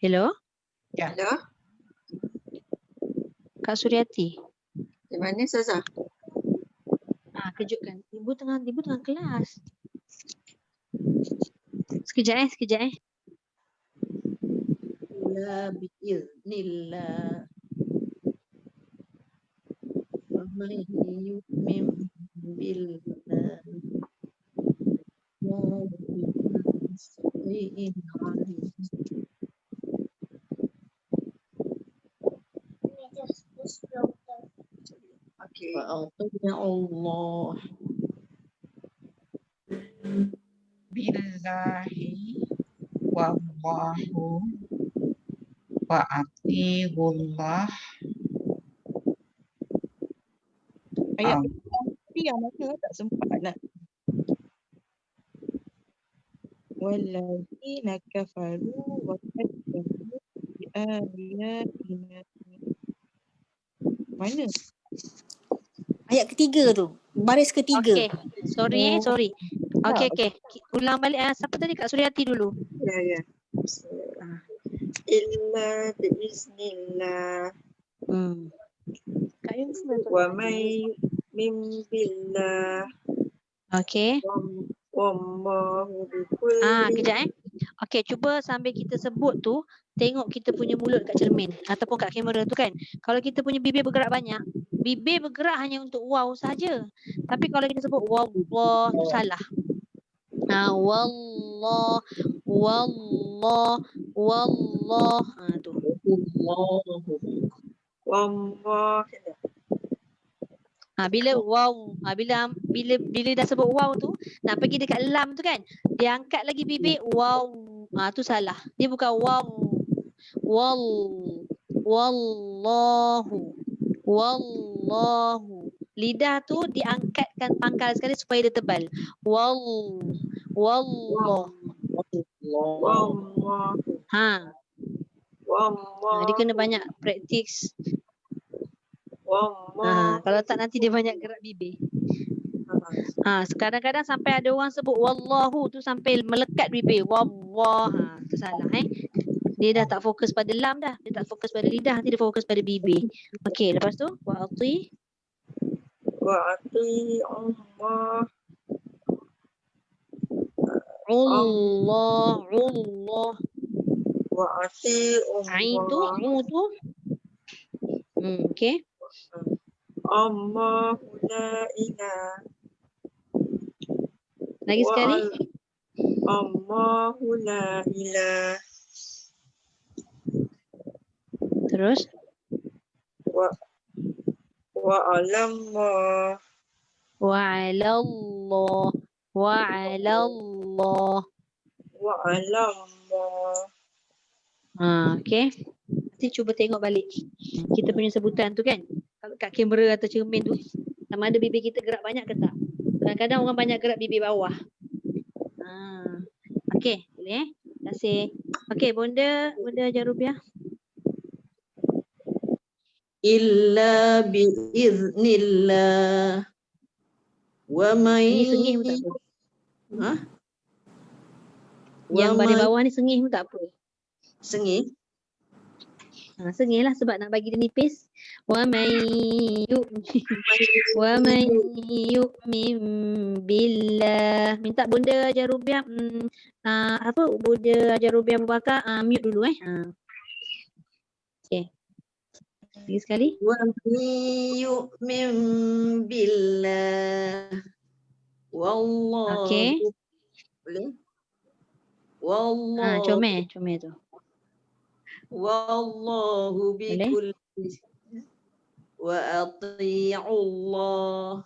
[SPEAKER 1] Hello?
[SPEAKER 3] Hello?
[SPEAKER 1] Kak Suryati.
[SPEAKER 3] Di mana Ustazah?
[SPEAKER 1] Kejutkan. Ibu tengah kelas. Sekejap.
[SPEAKER 4] La biiznillah. Wa may yu'min billah. Wa bi'in alim.
[SPEAKER 3] Okey.
[SPEAKER 4] Wa a'tina Allah.
[SPEAKER 6] Billahi wallahu wa atiullah.
[SPEAKER 5] Ayat tapi yang mana tak sempat nak. Walladzina kafaru wa kadzabu bi ayatina. Mana?
[SPEAKER 2] Ayat ketiga tu. Baris ketiga.
[SPEAKER 1] Okey. Sorry. Okey. Ulang balik. Siapa tadi? Kak Suryati dulu.
[SPEAKER 3] Ya. Illa biiznillah.
[SPEAKER 1] Kak Yun
[SPEAKER 3] Wa may min billah.
[SPEAKER 1] Okey.
[SPEAKER 3] Wallahu bikulli.
[SPEAKER 1] Kejap Okey, cuba sambil kita sebut tu, tengok kita punya mulut kat cermin ataupun kat kamera tu kan. Kalau kita punya bibir bergerak banyak, bibir bergerak hanya untuk waw saja. Tapi kalau kita sebut wallah tu salah. Wallah, wallah, wallah. Tu.
[SPEAKER 3] Wallah.
[SPEAKER 1] Bila waw, bila dah sebut waw tu, nak pergi dekat lam tu kan, dia angkat lagi bibir waw. Tu salah. Dia bukan waw. Wallahu. Wallahu. Lidah tu diangkatkan pangkal sekali supaya dia tebal. Wallah.
[SPEAKER 3] Wallah. Wallah.
[SPEAKER 1] Dia kena banyak praktis.
[SPEAKER 3] Wallah.
[SPEAKER 1] Kalau tak nanti dia banyak gerak bibir. Kadang-kadang sampai ada orang sebut wallahu tu sampai melekat bibir. Wallah. Tu salah Dia dah tak fokus pada lam dah. Dia tak fokus pada lidah, nanti dia fokus pada bibir. Okey, lepas tu wa'ati
[SPEAKER 3] Allah.
[SPEAKER 1] Allah.
[SPEAKER 3] Wa'ati
[SPEAKER 1] Ain tu, tu. Okey.
[SPEAKER 3] Allahu la ilaha.
[SPEAKER 1] Lagi sekali.
[SPEAKER 3] Allahu la ilaha.
[SPEAKER 1] Terus.
[SPEAKER 3] Wa'alallah.
[SPEAKER 1] Wa'alallah. Wa'alallah.
[SPEAKER 3] Wa'alallah.
[SPEAKER 1] Okey. Nanti cuba tengok balik kita punya sebutan tu kan. Kalau kat kamera atau cermin tu, sama ada bibir kita gerak banyak ke tak? Kadang-kadang orang banyak gerak bibir bawah. Okey, boleh Terima kasih. Okey, Bonda Jarubiah.
[SPEAKER 4] Illa biiznillah. Wa may
[SPEAKER 1] Ini sengih pun tak apa. Yang
[SPEAKER 4] Wa
[SPEAKER 1] baris
[SPEAKER 4] may-
[SPEAKER 1] bawah ni sengih pun tak apa.
[SPEAKER 4] Sengih.
[SPEAKER 1] Sengih lah sebab nak bagi dia nipis. Wa may yu'min billah. Minta Bonda Jarubiah Bonda Jarubiah Abu Bakar mute dulu Okey. Lagi sekali.
[SPEAKER 4] Wa may yu'min billah. Wallahu.
[SPEAKER 1] Okey.
[SPEAKER 4] Boleh? Wallahu.
[SPEAKER 1] Comel tu.
[SPEAKER 4] Wallahu bikulli wa ati'ullah.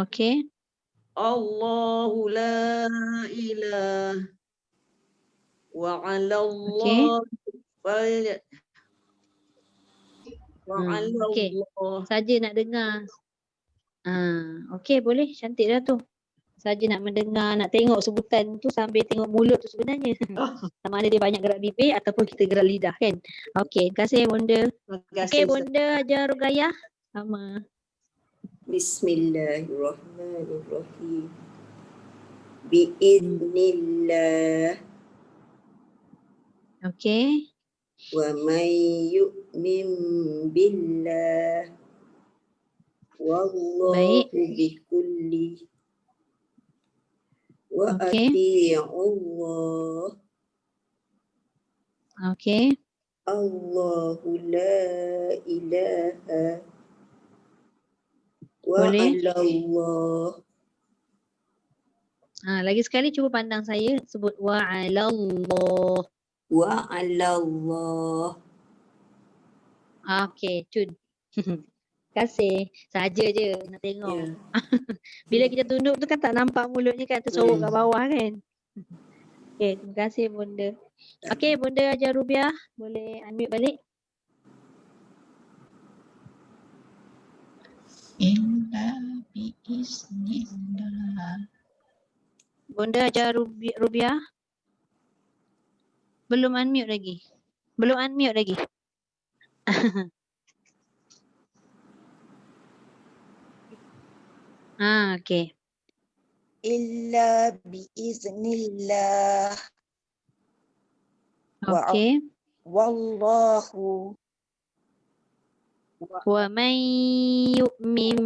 [SPEAKER 1] Okey.
[SPEAKER 4] Allahu la ilaha wa 'ala Allah
[SPEAKER 1] Okey. Saja nak dengar. Okey, boleh. Cantik dah tu. Saja nak mendengar, nak tengok sebutan tu sambil tengok mulut tu sebenarnya. Sama ada dia banyak gerak bibir ataupun kita gerak lidah kan. Okey, terima kasih Bonda. Okey, Bonda ajar Rugayah. Sama.
[SPEAKER 8] Bismillahirrahmanirrahim. Biiznillah.
[SPEAKER 1] Okey.
[SPEAKER 8] Wa may yu'min billah. Wallahu bikulli wa ati'ullah.
[SPEAKER 1] Okey.
[SPEAKER 8] Allahu la ilaha wa
[SPEAKER 1] Boleh.
[SPEAKER 8] 'alallah.
[SPEAKER 1] Lagi sekali cuba pandang saya sebut wa 'alallah.
[SPEAKER 8] Wa 'alallah.
[SPEAKER 1] Okey, cun. Terima kasih. Saja je nak tengok. Bila kita tunduk tu kan tak nampak mulutnya kan, tersorok kat bawah kan. Okey, terima kasih Bonda. Okey, Bonda Jarubiah, boleh unmute balik.
[SPEAKER 6] Illa biiznillah.
[SPEAKER 1] Bonda Jarubiah. Belum unmute lagi. Okey.
[SPEAKER 5] Illa biiznillah.
[SPEAKER 1] Okey.
[SPEAKER 5] Wallahu
[SPEAKER 1] Wa man yu'min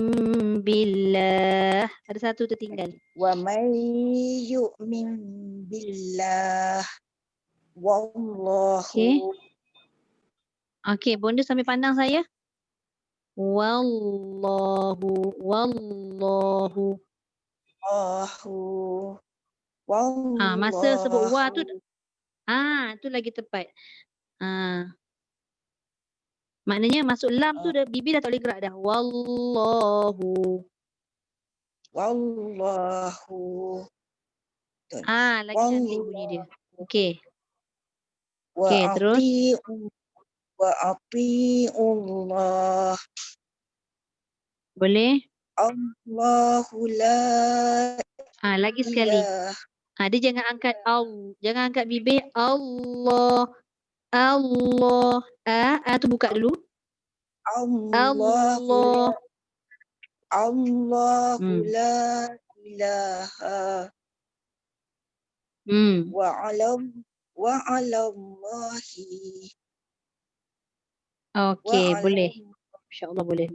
[SPEAKER 1] billah. Ada satu tertinggal.
[SPEAKER 5] Wa may yu'min billah. Wallahu.
[SPEAKER 1] Okey. Okey, bonda sambil pandang saya. Wallahu.
[SPEAKER 5] Allahu. Wallahu.
[SPEAKER 1] Masa sebut wa tu tu lagi tepat. Maknanya masuk lam tu bibir dah tak boleh gerak dah. Wallahu.
[SPEAKER 5] Wallahu.
[SPEAKER 1] Lagi cantik bunyi dia. Okey. Okey, terus.
[SPEAKER 5] Wa ati'ullah.
[SPEAKER 1] Boleh?
[SPEAKER 5] Allahu la
[SPEAKER 1] Lagi sekali. Dia jangan angkat jangan angkat bibir. Allah. Allah. Tu buka dulu. Allah.
[SPEAKER 5] Allahu la ilaha wa alallahi.
[SPEAKER 1] Okey, boleh. InsyaAllah boleh.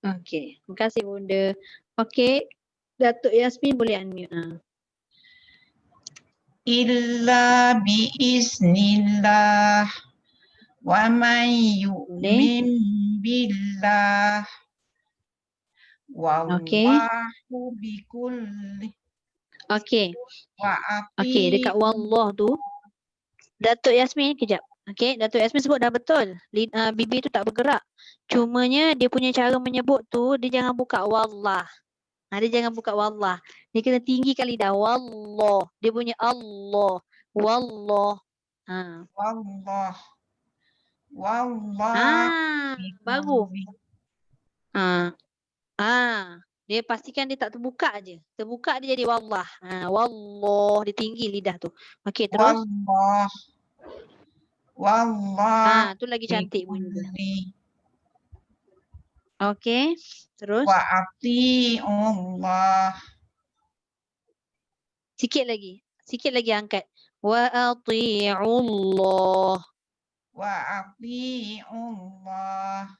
[SPEAKER 1] Okey, terima kasih Bunda. Okey, Datuk Yasmin boleh unmute.
[SPEAKER 6] Illa biiznillah wa man yu'min billah wallahu bikulli.
[SPEAKER 1] Okey.
[SPEAKER 6] Wa
[SPEAKER 1] Okey, dekat wallah tu Datuk Yasmin kejap. Okey, Datuk Yasmin sebut dah betul. Bibir tu tak bergerak. Cumanya dia punya cara menyebut tu dia jangan buka wallah. Dia jangan buka wallah. Dia kena tinggi kali dah. Wallah. Dia punya Allah. Wallah.
[SPEAKER 6] Wallah. Wallah.
[SPEAKER 1] Baru. Dia pastikan dia tak terbuka aje. Terbuka dia jadi wallah. Wallah. Dia tinggi lidah tu. Okey, terus.
[SPEAKER 6] Wallah. Wallah.
[SPEAKER 1] Tu lagi cantik bunyi dia. Okey, terus.
[SPEAKER 6] Wa ati'ullah.
[SPEAKER 1] Sikit lagi angkat. Wa ati'ullah.
[SPEAKER 6] Wa ati'ullah.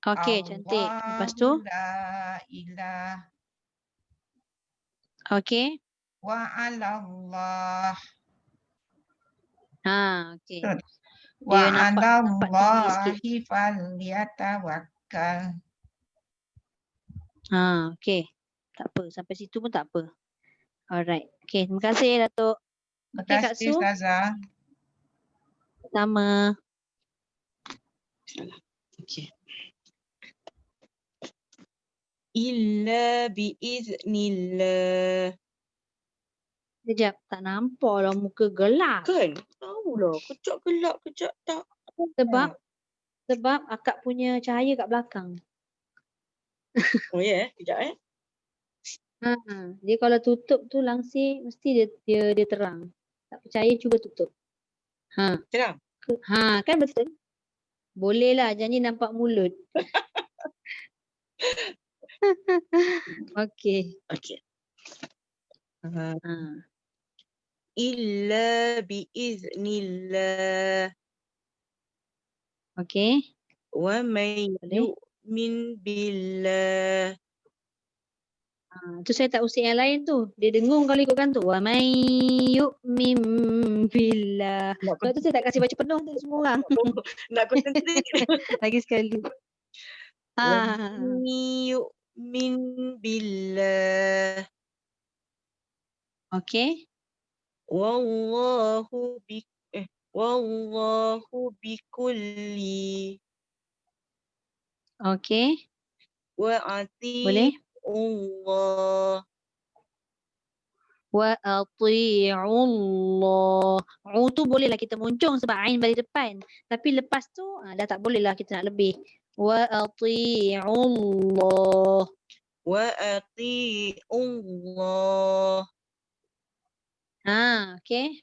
[SPEAKER 1] Okey, cantik. Lepas tu?
[SPEAKER 6] La ilah.
[SPEAKER 1] Okey.
[SPEAKER 6] Wa alallah.
[SPEAKER 1] Okey.
[SPEAKER 6] Wa
[SPEAKER 1] nampak
[SPEAKER 6] alallahi falyatawakkal.
[SPEAKER 1] Okey. Tak apa. Sampai situ pun tak apa. Alright. Okey, terima kasih Datuk.
[SPEAKER 6] Terima kasih Ustazah.
[SPEAKER 1] Sama.
[SPEAKER 5] Okey. Illa biiznillah.
[SPEAKER 1] Kejap, tak nampak lah muka gelap.
[SPEAKER 5] Kan? Tahulah, kejap gelap, kejap tak.
[SPEAKER 1] Sebab akak punya cahaya kat belakang.
[SPEAKER 5] Oh ya, kejap
[SPEAKER 1] Dia kalau tutup tu langsir mesti dia terang. Tak percaya cuba tutup.
[SPEAKER 5] Terang?
[SPEAKER 1] Kan betul? Boleh lah, janji nampak mulut. Okey.
[SPEAKER 5] Illa biiznillah.
[SPEAKER 1] Okey.
[SPEAKER 5] Wa may yu'min billah.
[SPEAKER 1] Tu saya tak usik yang lain tu. Dia dengung kalau ikutkan tu. Wa may yu'min billah. Sebab tu saya tak kasih baca penuh tu semua orang.
[SPEAKER 5] Nak konsentrate.
[SPEAKER 1] Lagi sekali.
[SPEAKER 5] Wa may yu'min billah.
[SPEAKER 1] Okey.
[SPEAKER 5] Wallahu bikulli.
[SPEAKER 1] Okey.
[SPEAKER 5] Wa
[SPEAKER 1] Boleh?
[SPEAKER 5] ati'ullah.
[SPEAKER 1] Wa ati'ullah. Tu bolehlah kita muncung sebab ain balik depan. Tapi lepas tu dah tak bolehlah kita nak lebih. Wa ati'ullah.
[SPEAKER 5] Wa ati'ullah.
[SPEAKER 1] Okey.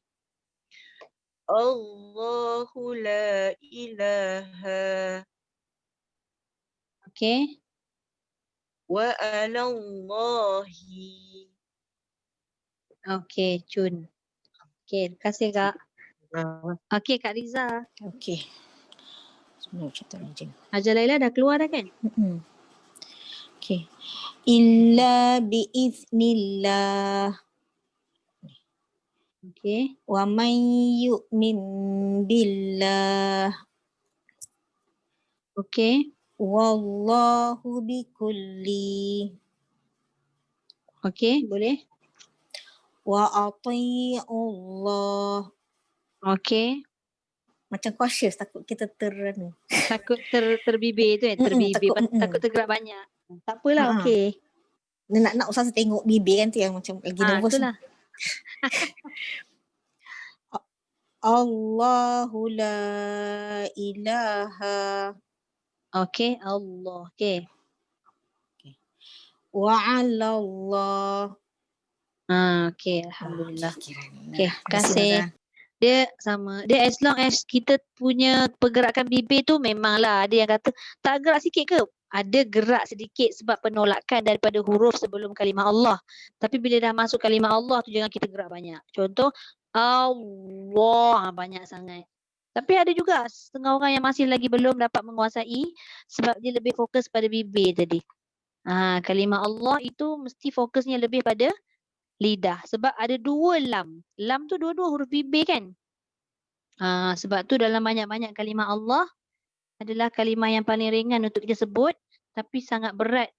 [SPEAKER 5] Allahu la ilaha.
[SPEAKER 1] Okey.
[SPEAKER 5] Wa alallahi.
[SPEAKER 1] Okey, Cun. Okey, terima kasih Kak. Okey, Kak Riza.
[SPEAKER 2] Okey.
[SPEAKER 1] Hajar Laila dah keluar dah kan?
[SPEAKER 2] Okay. Illa biiznillah.
[SPEAKER 1] Okay.
[SPEAKER 2] Wa man yu'min billah.
[SPEAKER 1] Okay.
[SPEAKER 2] Wallahu bikulli.
[SPEAKER 1] Okay, boleh.
[SPEAKER 2] Wa ati'ullah.
[SPEAKER 1] Okay.
[SPEAKER 2] Macam cautious, takut kita
[SPEAKER 1] Takut terbibir tu terbibir. Takut tergerak banyak. Tak apalah, okay.
[SPEAKER 2] Nak Ustaz tengok bibir kan tu yang macam lagi nervous.
[SPEAKER 1] Itulah.
[SPEAKER 2] Allahu la ilaha.
[SPEAKER 1] Okay, Allah. Okay.
[SPEAKER 2] Wa 'alallah.
[SPEAKER 1] Okay, Alhamdulillah.
[SPEAKER 2] Okay,
[SPEAKER 1] Okay, terima kasih. Dia sama. Dia as long as kita punya pergerakan bibir tu memanglah ada yang kata tak gerak sikit ke? Ada gerak sedikit sebab penolakan daripada huruf sebelum kalimah Allah. Tapi bila dah masuk kalimah Allah tu jangan kita gerak banyak. Contoh Allah banyak sangat. Tapi ada juga setengah orang yang masih lagi belum dapat menguasai sebab dia lebih fokus pada bibir tadi. Kalimah Allah itu mesti fokusnya lebih pada lidah sebab ada dua lam. Lam tu dua-dua huruf bibir kan? Sebab tu dalam banyak-banyak kalimah Allah adalah kalimah yang paling ringan untuk kita sebut tapi sangat berat.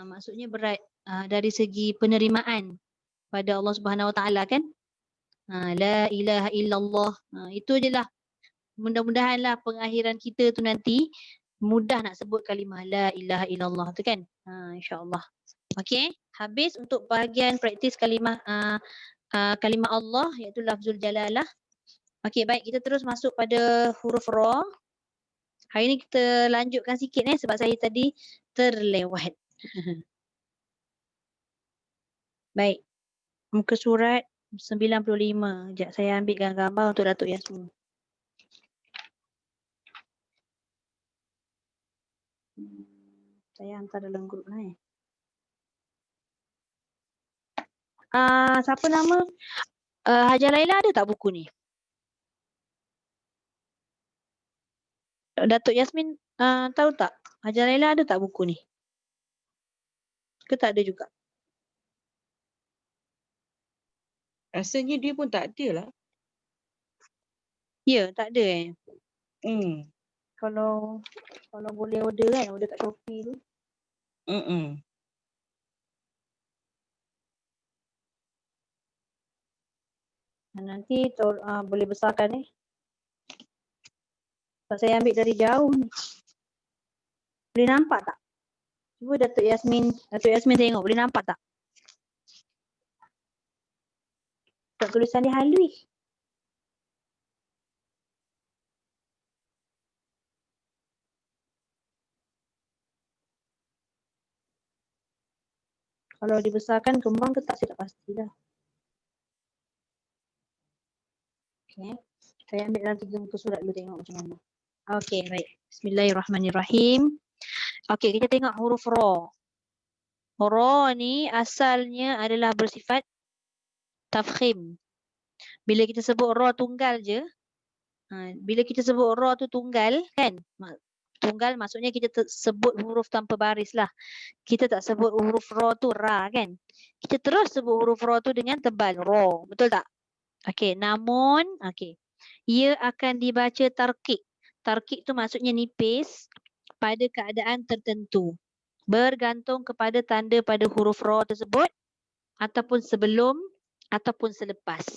[SPEAKER 1] Maksudnya berat dari segi penerimaan pada Allah Subhanahu Wa Taala kan? La ilaha illallah. Itu je lah. Mudah-mudahanlah pengakhiran kita tu nanti mudah nak sebut kalimah la ilaha illallah tu kan? InsyaAllah. Okey, habis untuk bahagian praktis kalimah kalimah Allah iaitu lafzul jalalah. Okey, baik, kita terus masuk pada huruf ra. Hari ni kita lanjutkan sikit sebab saya tadi terlewat. Baik. Muka surat 95. Sekejap saya ambilkan gambar untuk Datuk Yasmin. Saya hantar dalam grup lah siapa nama? Hajar Laila ada tak buku ni? Datuk Yasmin tahu tak? Hajar Laila ada tak buku ni? Ke tak ada juga?
[SPEAKER 5] Rasanya dia pun tak ada lah.
[SPEAKER 1] Ya, tak ada
[SPEAKER 5] Hmm.
[SPEAKER 1] Kalau boleh order kan, order kat Shopee tu. Nanti boleh besarkan sebab saya ambil dari jauh ni. Boleh nampak tak? Cuba Datuk Yasmin tengok, boleh nampak tak? Tak tulisan dia halus. Kalau dibesarkan kembang ke tak, saya tak pasti dah. Okay. Saya ambil dalam 3 muka surat dulu tengok macam mana. Okay, baik. Bismillahirrahmanirrahim. Okay, kita tengok huruf ra. Ra ni asalnya adalah bersifat tafkhim. Bila kita sebut ra tunggal je, bila kita sebut ra tu tunggal kan, tunggal maksudnya kita sebut huruf tanpa baris lah. Kita tak sebut huruf ra tu ra kan. Kita terus sebut huruf ra tu dengan tebal, ra. Betul tak? Okey, namun ia akan dibaca tarqiq. Tarqiq tu maksudnya nipis pada keadaan tertentu. Bergantung kepada tanda pada huruf ra tersebut ataupun sebelum ataupun selepas.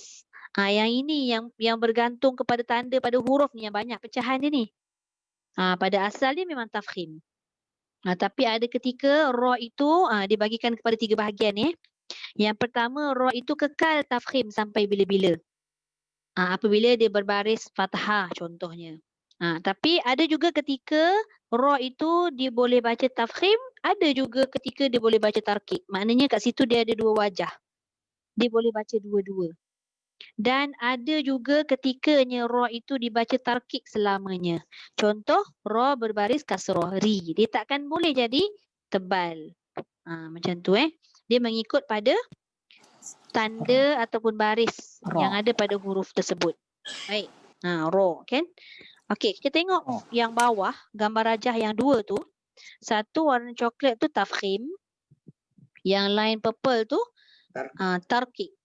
[SPEAKER 1] Yang ini yang bergantung kepada tanda pada huruf ni yang banyak pecahan dia ni. Pada asal dia memang tafkhim. Tapi ada ketika ra itu dibagikan kepada 3 bahagian Yang pertama, ra itu kekal tafkhim sampai bila-bila. Apabila dia berbaris fathah contohnya. Tapi ada juga ketika ra itu dia boleh baca tafkhim, ada juga ketika dia boleh baca tarqiq. Maknanya kat situ dia ada 2 wajah. Dia boleh baca dua-dua. Dan ada juga ketikanya ra itu dibaca tarqiq selamanya. Contoh, ra berbaris kasrah, ri. Dia takkan boleh jadi tebal. Macam tu Dia mengikut pada tanda ataupun baris yang ada pada huruf tersebut. Baik. Ra kan. Okey, kita tengok yang bawah, gambar rajah yang dua tu. Satu warna coklat tu tafkhim. Yang lain purple tu tarqiq.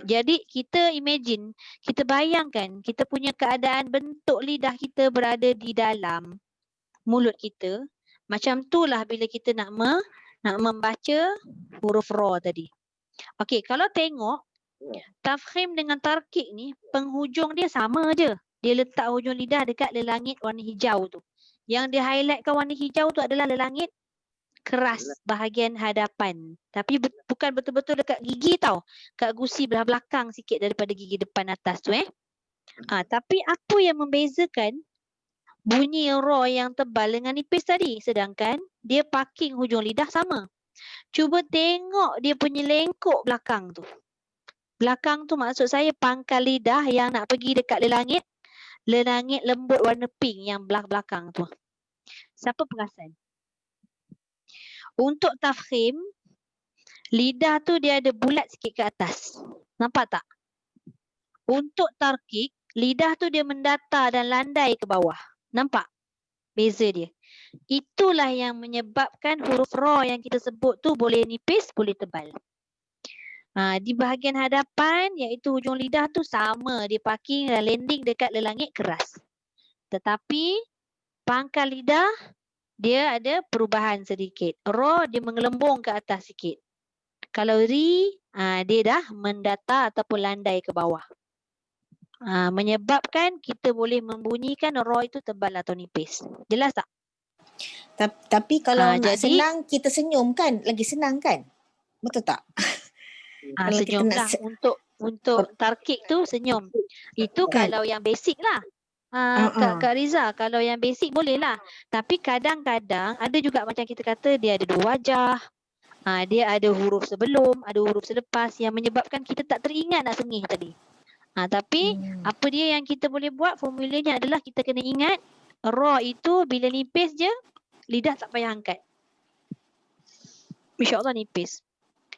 [SPEAKER 1] Jadi kita imagine, kita bayangkan kita punya keadaan bentuk lidah kita berada di dalam mulut kita. Macam itulah bila kita nak membaca huruf ra tadi. Okey, kalau tengok tafkhim dengan tarqiq ni penghujung dia sama je. Dia letak hujung lidah dekat lelangit warna hijau tu. Yang dia highlightkan warna hijau tu adalah lelangit keras bahagian hadapan. Tapi bukan betul-betul dekat gigi tau. Kat gusi belah belakang sikit daripada gigi depan atas tu Tapi apa yang membezakan bunyi ra yang tebal dengan nipis tadi? Sedangkan dia parking hujung lidah sama. Cuba tengok dia punya lengkuk belakang tu. Belakang tu maksud saya pangkal lidah yang nak pergi dekat lelangit lembut warna pink yang belakang tu. Siapa perasan? Untuk tafkhim, lidah tu dia ada bulat sikit ke atas. Nampak tak? Untuk tarqiq, lidah tu dia mendatar dan landai ke bawah. Nampak? Beza dia. Itulah yang menyebabkan huruf ra yang kita sebut tu boleh nipis, boleh tebal. Di bahagian hadapan iaitu hujung lidah tu sama. Dia parking dan landing dekat lelangit keras. Tetapi pangkal lidah dia ada perubahan sedikit. Ra dia mengelembung ke atas sikit. Kalau ri, dia dah mendatar ataupun landai ke bawah. Menyebabkan kita boleh membunyikan ra itu tebal atau nipis. Jelas tak?
[SPEAKER 2] Tapi kalau nak
[SPEAKER 1] jadi,
[SPEAKER 2] senang, kita senyum kan? Lagi senang kan? Betul tak? Kalau kita
[SPEAKER 1] senyum
[SPEAKER 2] nak
[SPEAKER 1] lah. Untuk tarqiq tu senyum. Itu
[SPEAKER 2] Kan?
[SPEAKER 1] kalau yang basic lah. Kak Riza, kalau yang basic boleh lah. Tapi kadang-kadang ada juga macam kita kata dia ada dua wajah. Dia ada huruf sebelum, ada huruf selepas yang menyebabkan kita tak teringat nak sengih tadi. Tapi apa dia yang kita boleh buat, formulanya adalah kita kena ingat ra itu bila nipis je, lidah tak payah angkat. InsyaAllah nipis.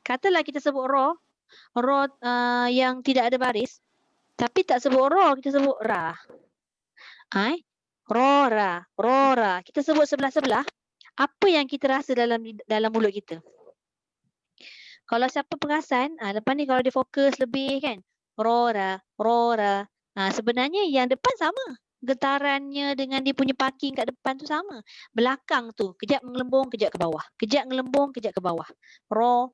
[SPEAKER 1] Katalah kita sebut ra yang tidak ada baris. Tapi tak sebut ra, kita sebut ra. Ra. Kita sebut sebelah-sebelah. Apa yang kita rasa dalam mulut kita? Kalau siapa perasan, lepas ni kalau dia fokus lebih kan. Ra. Sebenarnya yang depan sama. Getarannya dengan dia punya parking kat depan tu sama. Belakang tu, kejap mengelembung, kejap ke bawah. Kejap mengelembung, kejap ke bawah. Ra.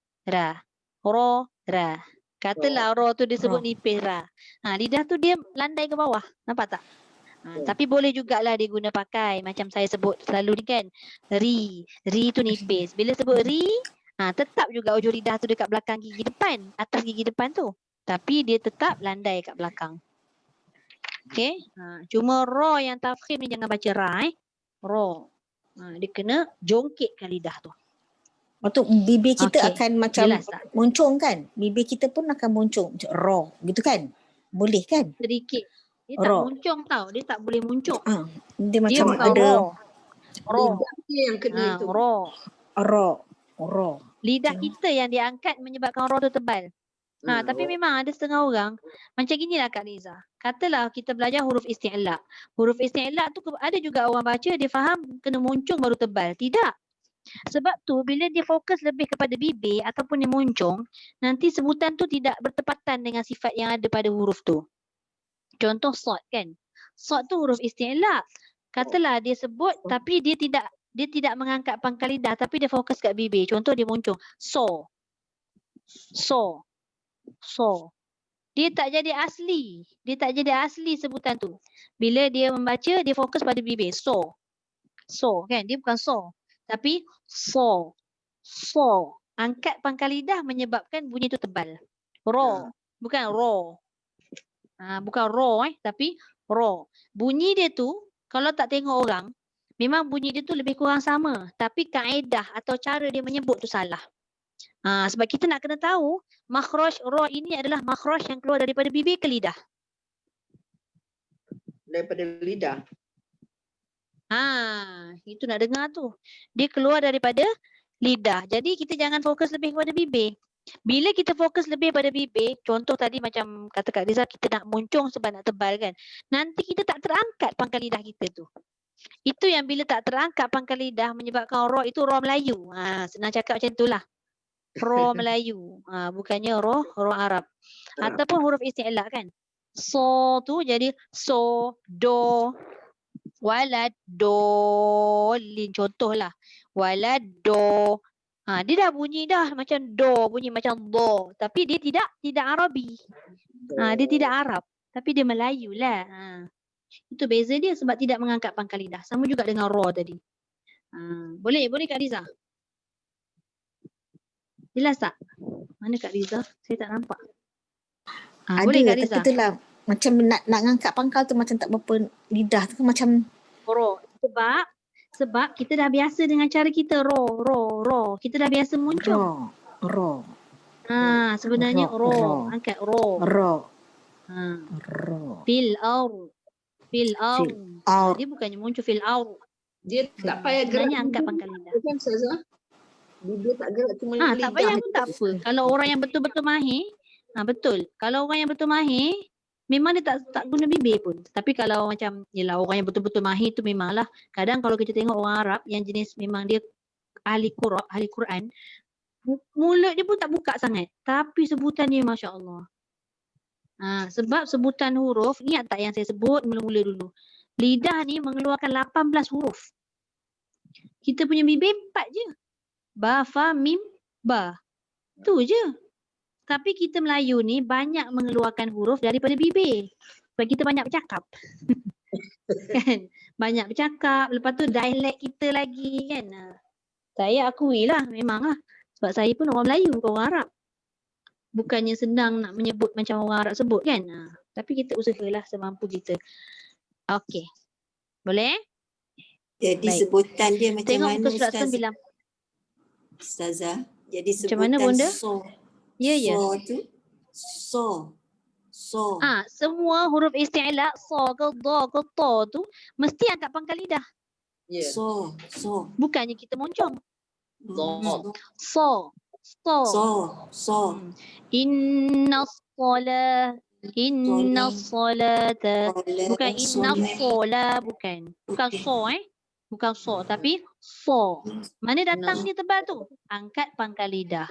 [SPEAKER 1] Katalah ra tu dia sebut nipis ra. Lidah tu dia landai ke bawah. Nampak tak? Tapi boleh jugalah dia guna pakai. Macam saya sebut selalu ni kan. Ri tu nipis. Bila sebut ri, tetap juga hujung lidah tu dekat belakang gigi depan. Atas gigi depan tu. Tapi dia tetap landai kat belakang. Okay. Cuma ra yang tafkhim ni jangan baca ra. Ra. Dia kena jongkitkan lidah tu.
[SPEAKER 2] Untuk bibir kita akan macam muncung kan? Bibir kita pun akan muncung. Macam ra. Gitu kan? Boleh kan?
[SPEAKER 1] Sedikit. Dia tak muncung tau. Dia tak boleh muncung.
[SPEAKER 2] Dia macam
[SPEAKER 1] bukan
[SPEAKER 2] ada
[SPEAKER 1] ra.
[SPEAKER 3] Yang kena itu.
[SPEAKER 2] Ra.
[SPEAKER 1] Lidah kita yang diangkat menyebabkan ra tu tebal. Tapi memang ada setengah orang macam ginilah Kak Liza. Katalah kita belajar huruf isti'la. Huruf isti'la tu ada juga orang baca dia faham kena muncung baru tebal. Tidak. Sebab tu bila dia fokus lebih kepada bibir ataupun dia muncung, nanti sebutan tu tidak bertepatan dengan sifat yang ada pada huruf tu. Contoh sod kan. Sod tu huruf isti'la. Katalah dia sebut tapi dia tidak mengangkat pangkal lidah tapi dia fokus kat bibir. Contoh dia muncung so. Dia tak jadi asli. Dia tak jadi asli sebutan tu. Bila dia membaca dia fokus pada bibir. So kan. Dia bukan so. Tapi so. Angkat pangkal lidah menyebabkan bunyi tu tebal. Ro. Bukan ro. Bukan ro tapi ro. Bunyi dia tu kalau tak tengok orang memang bunyi dia tu lebih kurang sama. Tapi kaedah atau cara dia menyebut tu salah. Sebab kita nak kena tahu makhraj ra ini adalah makhraj yang keluar daripada bibir ke lidah.
[SPEAKER 3] Daripada lidah.
[SPEAKER 1] Itu nak dengar tu. Dia keluar daripada lidah. Jadi kita jangan fokus lebih kepada bibir. Bila kita fokus lebih pada bibir, contoh tadi macam kata Kak Rizal, kita nak muncung sebab nak tebal kan. Nanti kita tak terangkat pangkal lidah kita tu. Itu yang bila tak terangkat pangkal lidah menyebabkan roh itu roh Melayu. Senang cakap macam itulah. Roh Melayu. Bukannya roh Arab. Ataupun huruf isti'la kan. So tu jadi so, do, walad, do, lin. Contohlah. Walad, do. Dia dah bunyi dah macam do, bunyi macam do. Tapi dia tidak Arabi. Dia tidak Arab. Tapi dia Melayu lah. Itu beza dia sebab tidak mengangkat pangkal lidah. Sama juga dengan ro tadi. Boleh Kak Riza? Jelas tak? Mana Kak Riza? Saya tak nampak. Boleh Kak Riza?
[SPEAKER 2] Tapi itulah macam nak ngangkat pangkal tu macam tak berapa lidah tu macam
[SPEAKER 1] ro. Sebab kita dah biasa dengan cara kita ro. Kita dah biasa muncul.
[SPEAKER 2] Ro.
[SPEAKER 1] Sebenarnya ro. Angkat ro.
[SPEAKER 2] Ro.
[SPEAKER 1] Fil aur. Dia bukannya muncul fil aur.
[SPEAKER 4] Dia tak payah gerak.
[SPEAKER 1] Sebenarnya angkat pangkal lidah.
[SPEAKER 4] Kan Ustazah? Dia tak gerak cuma
[SPEAKER 1] tak
[SPEAKER 4] lidah.
[SPEAKER 1] payah pun tak apa. Kalau orang yang betul-betul mahir, betul. Kalau orang yang betul mahir, memang dia tak guna bibir pun. Tapi kalau macam, yelah orang yang betul-betul mahir tu memanglah. Kadang kalau kita tengok orang Arab yang jenis memang dia ahli Quran, mulut dia pun tak buka sangat. Tapi sebutan dia Masya Allah. Sebab sebutan huruf, ingat tak yang saya sebut mula-mula dulu. Lidah ni mengeluarkan 18 huruf. Kita punya bibir 4 je. Ba, fa, mim, ba. Tu je. Tapi kita Melayu ni banyak mengeluarkan huruf daripada bibir. Sebab kita banyak bercakap. Kan? Banyak bercakap. Lepas tu dialek kita lagi kan. Saya akui lah memang lah. Sebab saya pun orang Melayu, bukan orang Arab. Bukannya senang nak menyebut macam orang Arab sebut kan. Tapi kita usahalah semampu kita. Okey. Boleh?
[SPEAKER 8] Jadi
[SPEAKER 1] Baik.
[SPEAKER 8] sebutan dia macam
[SPEAKER 1] Tengok
[SPEAKER 8] mana
[SPEAKER 1] muka surat
[SPEAKER 8] Ustazah?
[SPEAKER 1] 9.
[SPEAKER 8] Ustazah. Jadi
[SPEAKER 1] Macam
[SPEAKER 8] sebutan
[SPEAKER 1] mana, Bunda?
[SPEAKER 8] so.
[SPEAKER 1] Ya.
[SPEAKER 8] So tu. So.
[SPEAKER 1] Semua huruf isti'la, so ke do ke to tu mesti angkat pangkal lidah.
[SPEAKER 4] Ya.
[SPEAKER 8] So.
[SPEAKER 1] Bukannya kita muncung.
[SPEAKER 4] So.
[SPEAKER 1] So. Inna solata. Bukan inna sola, bukan. Bukan so Bukan so, tapi so. Mana datang dia tebal tu? Angkat pangkal lidah.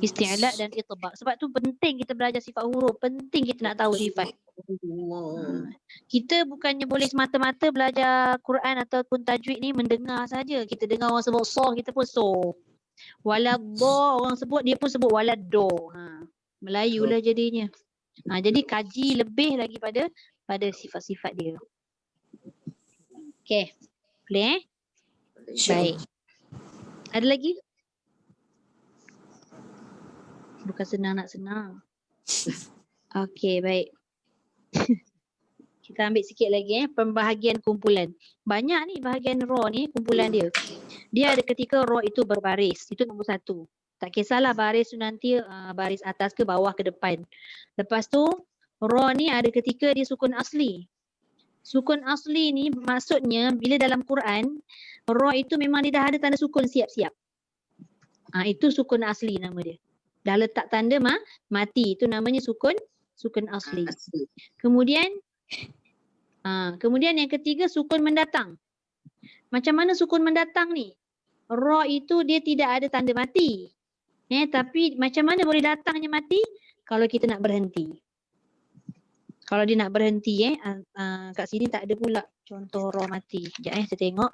[SPEAKER 1] Isti'la dan itbaq. Sebab tu penting kita belajar sifat huruf. Penting kita nak tahu sifat. Kita bukannya boleh semata-mata belajar Quran ataupun tajwid ni mendengar saja. Kita dengar orang sebut so, kita pun so. Waladdo orang sebut, dia pun sebut waladdo. Melayu lah jadinya. Jadi kaji lebih lagi pada sifat-sifat dia. Okey. Boleh Baik. Ada lagi? Bukan senang nak senang. Okey, baik. Kita ambil sikit lagi pembahagian kumpulan. Banyak ni bahagian roh ni kumpulan dia. Dia ada ketika roh itu berbaris. Itu nombor 1. Tak kisahlah baris tu nanti baris atas ke bawah ke depan. Lepas tu roh ni ada ketika dia sukun asli. Sukun asli ni maksudnya bila dalam Quran roh itu memang dia dah ada tanda sukun siap-siap. Itu sukun asli nama dia. Dah letak tanda mati. Itu namanya sukun asli. Kemudian yang ketiga sukun mendatang. Macam mana sukun mendatang ni? Roh itu dia tidak ada tanda mati. Tapi macam mana boleh datangnya mati? Kalau kita nak berhenti. Kalau dia nak berhenti kat sini tak ada pula contoh roh mati. Sekejap saya tengok.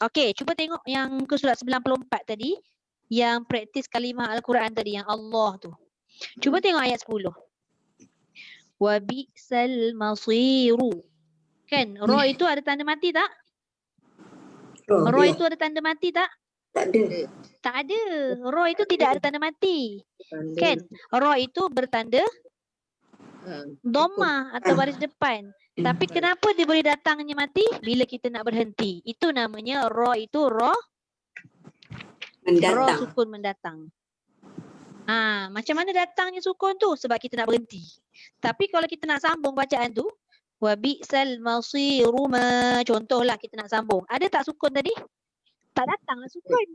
[SPEAKER 1] Okey, cuba tengok yang ke surat 94 tadi. Yang praktis kalimah Al-Quran tadi, yang Allah tu. Cuba tengok ayat 10. Wa bi'sal masiru. Kan, roh itu ada tanda mati tak? Roh itu ada tanda mati tak?
[SPEAKER 8] Tak ada.
[SPEAKER 1] Tak ada. Roh itu tidak ada tanda mati. Kan? Roh itu bertanda dhamma atau baris depan. Tapi kenapa dia boleh datangnya mati? Bila kita nak berhenti. Itu namanya roh itu roh sukun mendatang. Macam mana datangnya sukun tu? Sebab kita nak berhenti. Tapi kalau kita nak sambung bacaan tu, wa bi'sal masiru ma, contohlah kita nak sambung. Ada tak sukun tadi? Tak datanglah sukun.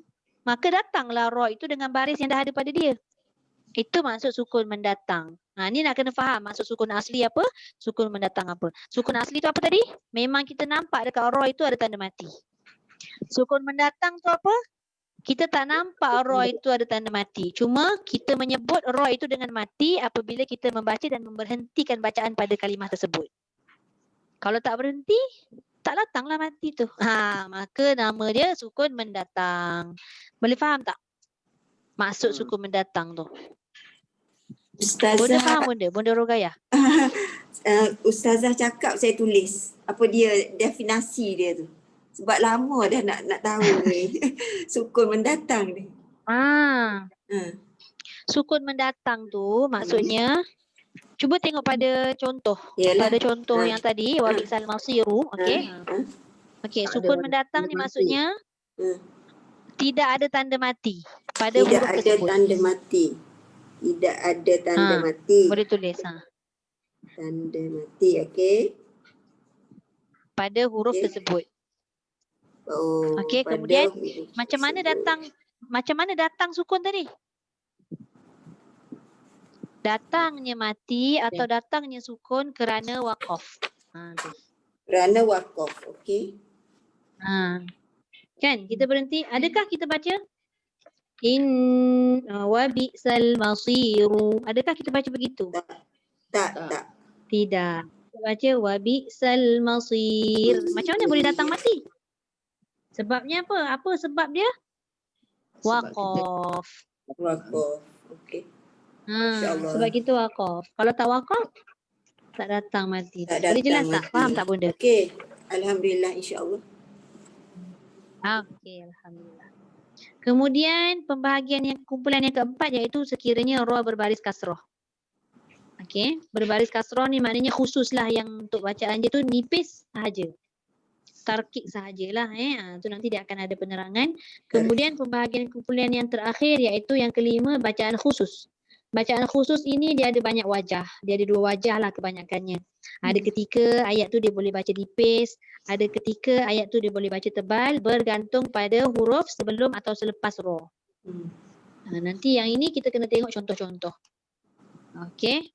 [SPEAKER 1] Maka datanglah ra itu dengan baris yang dah ada pada dia. Itu maksud sukun mendatang. Ni nak kena faham maksud sukun asli apa, sukun mendatang apa. Sukun asli tu apa tadi? Memang kita nampak dekat ra itu ada tanda mati. Sukun mendatang tu apa? Kita tak nampak ra itu ada tanda mati. Cuma kita menyebut ra itu dengan mati apabila kita membaca dan memberhentikan bacaan pada kalimah tersebut. Kalau tak berhenti, tak datanglah mati tu. Maka nama dia sukun mendatang. Boleh faham tak? Maksud sukun mendatang tu. Bunda faham bunda? Bunda Rogaya?
[SPEAKER 8] Ustazah cakap saya tulis. Apa dia definisi dia tu. Sebab lama dah nak tahu ni. Sukun mendatang ni.
[SPEAKER 1] Sukun mendatang tu maksudnya cuba tengok pada contoh.
[SPEAKER 8] Yalah.
[SPEAKER 1] Pada contoh yang tadi wa bi'sal masiru, okey. Okey, sukun mendatang ni maksudnya tidak ada tanda mati pada
[SPEAKER 8] Tidak
[SPEAKER 1] huruf
[SPEAKER 8] ada
[SPEAKER 1] tersebut.
[SPEAKER 8] tanda mati. Tidak ada tanda mati.
[SPEAKER 1] Boleh tulis
[SPEAKER 8] Tanda mati, okey.
[SPEAKER 1] pada huruf tersebut.
[SPEAKER 8] Oh,
[SPEAKER 1] Okey,
[SPEAKER 8] pada
[SPEAKER 1] kemudian
[SPEAKER 8] huruf
[SPEAKER 1] macam mana
[SPEAKER 8] tersebut.
[SPEAKER 1] datang sukun tadi? Datangnya mati atau datangnya sukun kerana waqaf. Tu.
[SPEAKER 8] Kerana waqaf, okey.
[SPEAKER 1] Kan kita berhenti. Adakah kita baca wa bi'sal masiru? Adakah kita baca begitu?
[SPEAKER 8] Tak.
[SPEAKER 1] Tidak. Kita baca wa bi'sal masir. Macam mana boleh datang mati? Sebabnya apa? Apa sebab dia? Waqaf.
[SPEAKER 8] Waqaf, okey.
[SPEAKER 1] Sebab kita waqaf. Kalau tak waqaf, tak datang mati.
[SPEAKER 8] Tak
[SPEAKER 1] Boleh jelas
[SPEAKER 8] datang
[SPEAKER 1] tak? Faham tak bunda?
[SPEAKER 8] Okey. Alhamdulillah, insya-Allah.
[SPEAKER 1] Okey, alhamdulillah. Kemudian pembahagian kumpulan yang keempat iaitu sekiranya ra berbaris kasrah. Okey, berbaris kasrah ni maknanya khususlah yang untuk bacaan dia tu nipis sahaja. Tarkik sahajalah tu nanti dia akan ada penerangan. Kemudian pembahagian kumpulan yang terakhir iaitu yang kelima bacaan khusus. Bacaan khusus ini dia ada banyak wajah. Dia ada 2 wajah lah kebanyakannya. Ada ketika ayat tu dia boleh baca nipis, ada ketika ayat tu dia boleh baca tebal bergantung pada huruf sebelum atau selepas ra. Nanti yang ini kita kena tengok contoh-contoh. Okey.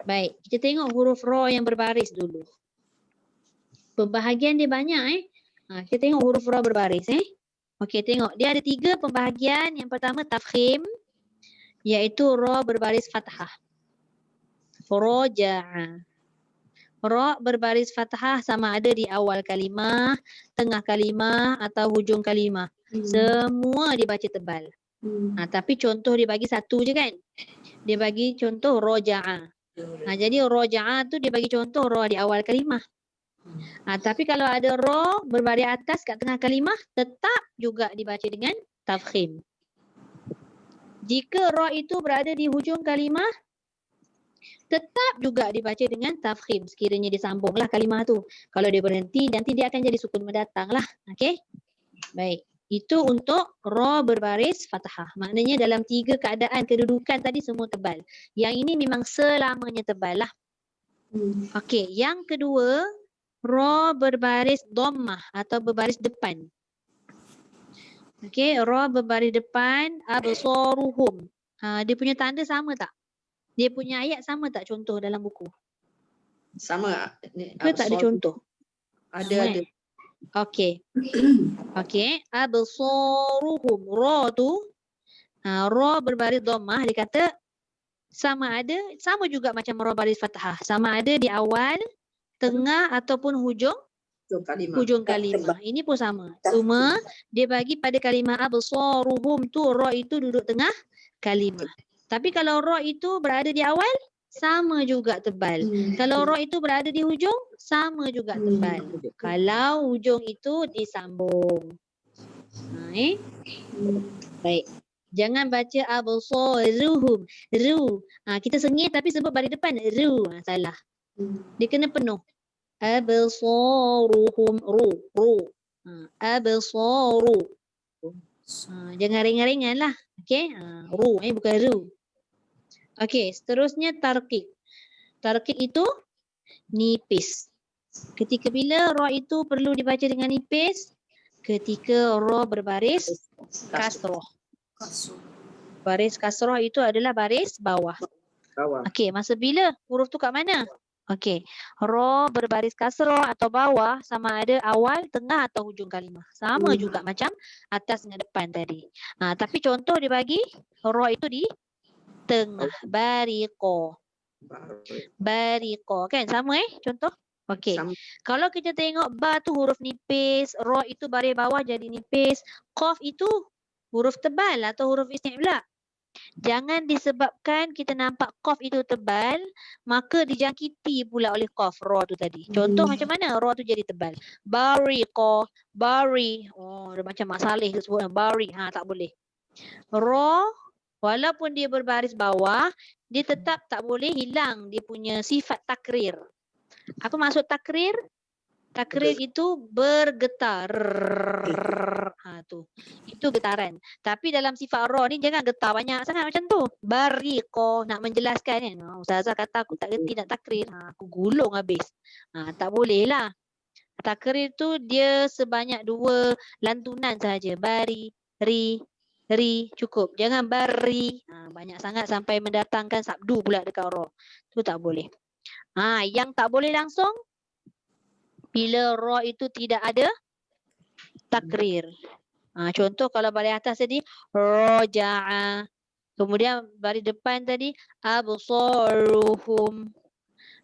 [SPEAKER 1] Baik, kita tengok huruf ra yang berbaris dulu. Pembahagian dia banyak kita tengok huruf ra berbaris Okey, tengok dia ada 3 pembahagian. Yang pertama tafkhim iaitu ra berbaris fathah. Raja'a. Ra berbaris fathah sama ada di awal kalimah, tengah kalimah atau hujung kalimah. Semua dibaca tebal. Tapi contoh dia bagi satu je kan. Dia bagi contoh raja'a. Jadi raja'a tu dia bagi contoh ra di awal kalimah. Tapi kalau ada ra berbaris atas kat tengah kalimah, tetap juga dibaca dengan tafkhim. Jika ra itu berada di hujung kalimah, tetap juga dibaca dengan tafkhim. Sekiranya disambunglah kalimah tu. Kalau dia berhenti, nanti dia akan jadi sukun mendatang lah. Okey? Baik. Itu untuk ra berbaris fathah. Maknanya dalam 3 keadaan kedudukan tadi semua tebal. Yang ini memang selamanya tebal lah. Okey. Yang kedua, ra berbaris dhammah atau berbaris depan. Okey, ra berbaris depan absaruhum. Dia punya tanda sama tak? Dia punya ayat sama tak contoh dalam buku?
[SPEAKER 4] Sama.
[SPEAKER 1] Ke tak ada contoh?
[SPEAKER 4] Ada.
[SPEAKER 1] Okey. Okey, absaruhum. Ra tu ra berbaris dhammah dia kata sama juga macam ra baris fathah. Sama ada di awal, tengah ataupun hujung kalimah. Ini pun sama. Cuma dia bagi pada kalimah absaruhum tu ra itu duduk tengah kalimah. Tapi kalau ra itu berada di awal, sama juga tebal. Kalau ra itu berada di hujung, sama juga tebal. Kalau hujung itu disambung. Baik. Jangan baca absaruhum. Ru. Kita sengih tapi sebut baris depan. Ru. Salah. Dia kena penuh. Absaruhum. Ru. Absaru. Jangan ringan-ringan lah. Okey. Ru. Bukan ru. Okey. Seterusnya tarkik. Tarkik itu nipis. Ketika bila ra itu perlu dibaca dengan nipis, ketika ra berbaris kasroh. Baris kasroh itu adalah baris bawah. Okey, masa bila huruf tu kat mana? Okey, ra berbaris kasroh atau bawah sama ada awal, tengah atau hujung kalimah. Sama juga macam atas dengan depan tadi. Tapi contoh dia bagi ra itu di tengah. Bariqo. Bariqo kan sama contoh. Okey. Kalau kita tengok ba tu huruf nipis, ra itu baris bawah jadi nipis, qaf itu huruf tebal atau huruf isti'la. Jangan disebabkan kita nampak qaf itu tebal, maka dijangkiti pula oleh qaf ra tu tadi. Contoh macam mana ra tu jadi tebal? Bariqo, bari. Oh, dia macam Mak Saleh tu sebut bari. Tak boleh. Ra walaupun dia berbaris bawah, dia tetap tak boleh hilang dia punya sifat takrir. Apa maksud takrir? Takrir itu bergetar. Tu. Itu getaran. Tapi dalam sifat ra ni jangan getar banyak sangat macam tu. Bariqo nak menjelaskan kan. Ustazah kata aku tak reti nak takrir. Aku gulung habis. Tak boleh lah. Takrir tu dia sebanyak 2 lantunan sahaja. Bari, ri cukup. Jangan bari. Banyak sangat sampai mendatangkan sabdu pula dekat ra. Tu tak boleh. Yang tak boleh langsung bila ra itu tidak ada takrir. Contoh kalau baris atas tadi raja'a. Kemudian baris depan tadi absaruhum.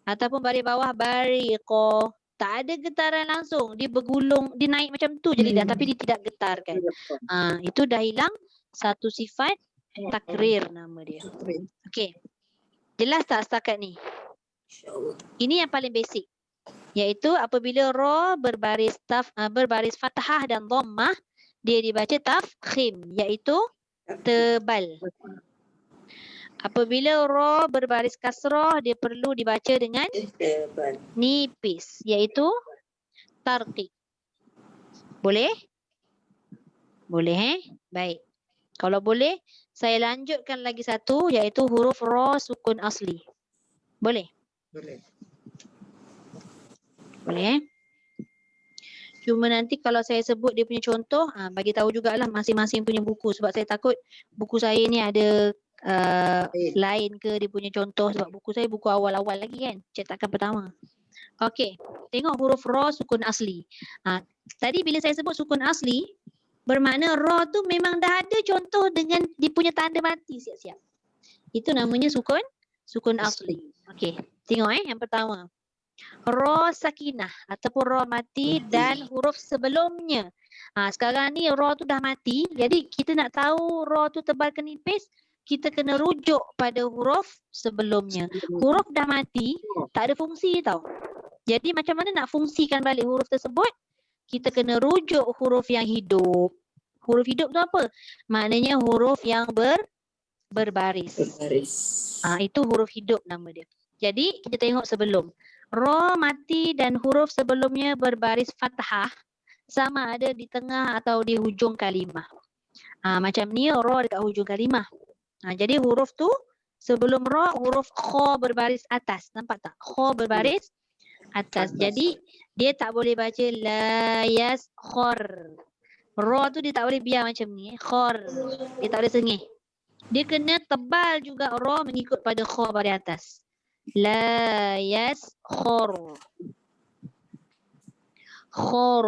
[SPEAKER 1] Ataupun baris bawah bariqo. Tak ada getaran langsung. Dia bergulung, dia naik macam tu je lidah tapi dia tidak getarkan. Itu dah hilang satu sifat takrir nama dia. Okey. Jelas tak setakat ni? Ini yang paling basic. Iaitu apabila ra berbaris berbaris fathah dan dhammah, dia dibaca tafkhim, iaitu tebal. Apabila ra berbaris kasrah, dia perlu dibaca dengan nipis, iaitu tarqiq. Boleh? Boleh Baik. Kalau boleh, saya lanjutkan lagi satu, iaitu huruf ra sukun asli. Boleh? Boleh. Cuma nanti kalau saya sebut dia punya contoh, bagi tahu jugalah masing-masing punya buku. Sebab saya takut buku saya ni ada lain ke dia punya contoh. Sebab buku saya buku awal-awal lagi kan. Cetakan pertama. Okey. Tengok huruf ra sukun asli. Tadi bila saya sebut sukun asli, bermakna ra tu memang dah ada contoh dengan dia punya tanda mati siap-siap. Itu namanya sukun asli. Okey. Tengok yang pertama. Ra sakinah ataupun ra mati dan huruf sebelumnya. Sekarang ni ra tu dah mati. Jadi kita nak tahu ra tu tebal ke nipis, kita kena rujuk pada huruf sebelumnya. Huruf dah mati, tak ada fungsi tau. Jadi macam mana nak fungsikan balik huruf tersebut? Kita kena rujuk huruf yang hidup. Huruf hidup tu apa? Maknanya huruf yang berbaris. Itu huruf hidup nama dia. Jadi kita tengok sebelum. Ra mati dan huruf sebelumnya berbaris fathah sama ada di tengah atau di hujung kalimah. Macam ni ra dekat hujung kalimah. Jadi huruf tu sebelum ra huruf kha berbaris atas. Nampak tak? Kha berbaris atas. Jadi dia tak boleh baca la yaskhar. Ra tu dia tak boleh biar macam ni. Khar. Dia tak boleh sengih. Dia kena tebal juga ra mengikut pada kha baris atas. La yaskhar. Khor.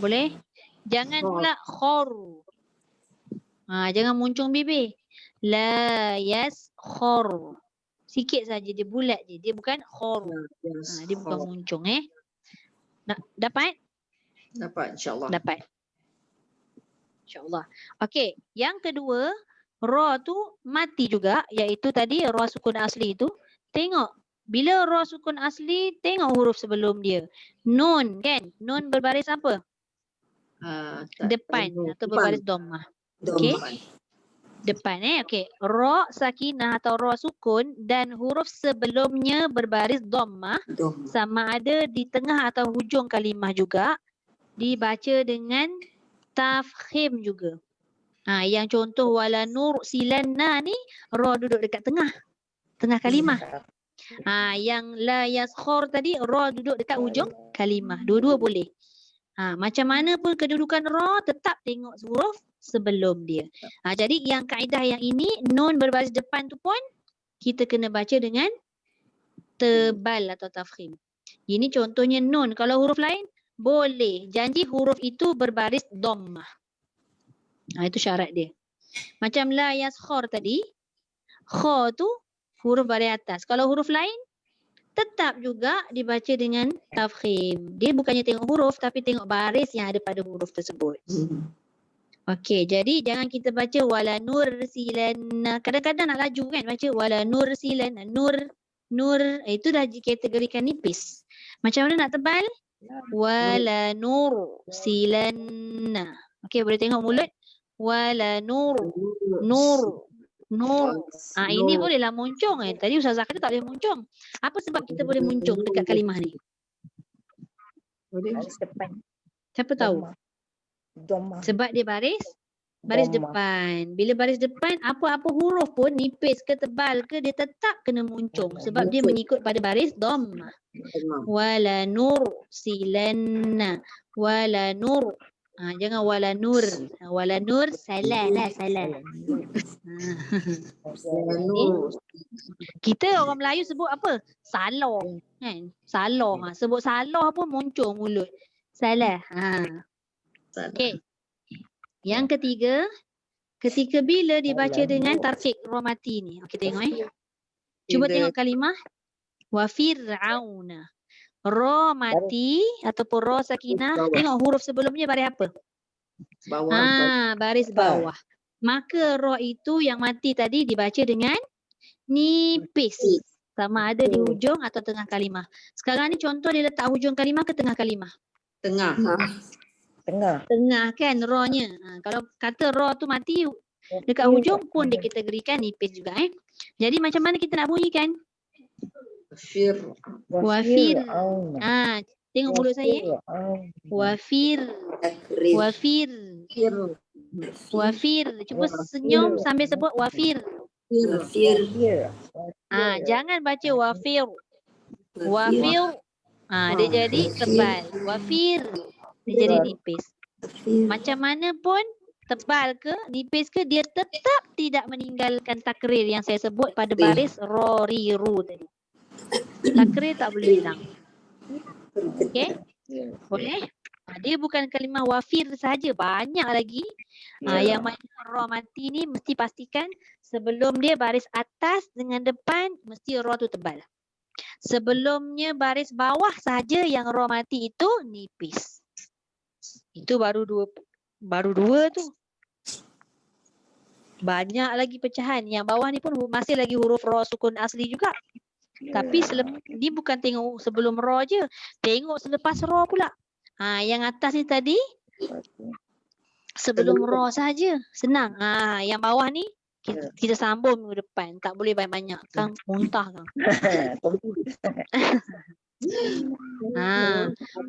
[SPEAKER 1] Boleh? Jangan pula khor. Jangan muncung bibir. La yaskhar. Sikit saja dia bulat je. Dia bukan khor. Dia bukan muncung Dapat?
[SPEAKER 4] Dapat insya-Allah.
[SPEAKER 1] Dapat. InsyaAllah. Okey, yang kedua, ra tu mati juga, iaitu tadi ra sukun asli tu. Tengok, bila ra sukun asli, tengok huruf sebelum dia. Nun kan? Nun berbaris apa? Depan atau berbaris dhammah. Okey. Depan okey. Ra sakinah atau ra sukun dan huruf sebelumnya berbaris dhammah sama ada di tengah atau hujung kalimah juga, dibaca dengan tafkhim juga. Yang contoh wala nur silanna ni ra duduk dekat tengah kalimah. Yang la yaskhar tadi ra duduk dekat hujung kalimah. Dua-dua boleh. Macam mana pun kedudukan ra tetap tengok huruf sebelum dia. Jadi yang kaedah yang ini nun berbaris depan tu pun kita kena baca dengan tebal atau tafkhim. Ini contohnya nun. Kalau huruf lain boleh. Janji huruf itu berbaris dhammah. Itu syarat dia. Macam la yaskhar tadi, kha tu huruf baris atas. Kalau huruf lain tetap juga dibaca dengan tafkhim. Dia bukannya tengok huruf tapi tengok baris yang ada pada huruf tersebut. Okey, jadi jangan kita baca wala nursilanna. Kadang-kadang nak laju kan baca wala nursilanna. Nur itu dah dikategorikan nipis. Macam mana nak tebal? Wala nursilanna. Okey, boleh tengok mulut. Wala nur. Ini bolehlah muncung kan. Tadi Ustazah kata tak boleh muncung. Apa sebab kita boleh muncung dekat kalimah ni?
[SPEAKER 5] Baris depan.
[SPEAKER 1] Siapa tahu?
[SPEAKER 5] Dhammah.
[SPEAKER 1] Sebab dia baris depan. Bila baris depan, apa-apa huruf pun nipis ke tebal ke dia tetap kena muncung sebab dia mengikut pada baris dhammah. Wala nur silanna. Wala nur. Jangan wala nur. Wala nur salah. Kita orang Melayu sebut apa? Salah kan? Salah. Sebut salah pun muncung mulut. Salah. Okey. Yang ketiga, ketika bila dibaca dengan tarkik ra mati ni. Okey tengok Cuba tengok kalimah wa fir'auna. Ra mati ataupun ra sakinah, tengok huruf sebelumnya baris apa?
[SPEAKER 4] Bawah.
[SPEAKER 1] Baris bawah. Maka ra itu yang mati tadi dibaca dengan nipis. Sama ada di hujung atau tengah kalimah. Sekarang ni contoh dia letak hujung kalimah ke tengah kalimah?
[SPEAKER 4] Tengah.
[SPEAKER 1] Tengah kan ra-nya. Kalau kata ra tu mati dekat hujung pun dikategorikan nipis juga Jadi macam mana kita nak bunyikan? Wafir. Tengok mulut saya. Wafir. Cuba senyum sambil sebut wafir. Jangan baca wafir. Dia jadi tebal. Wafir. Dia jadi nipis. Macam mana pun tebal ke nipis ke dia tetap tidak meninggalkan takrir yang saya sebut pada baris ra ri ru tadi. Takrir tak boleh hilang. Okey? Boleh? Dia bukan kalimah wafir saja, banyak lagi. Yang mana ra mati ni mesti pastikan sebelum dia baris atas dengan depan mesti ra tu tebal. Sebelumnya baris bawah saja yang ra mati itu nipis. Itu baru dua tu. Banyak lagi pecahan. Yang bawah ni pun masih lagi huruf ra sukun asli juga. Tapi dia bukan tengok sebelum ra je. Tengok selepas ra pula. Yang atas ni tadi sebelum ra saja. Senang. Yang bawah ni kita sambung ke depan. Tak boleh banyak-banyak. Kan muntah kan.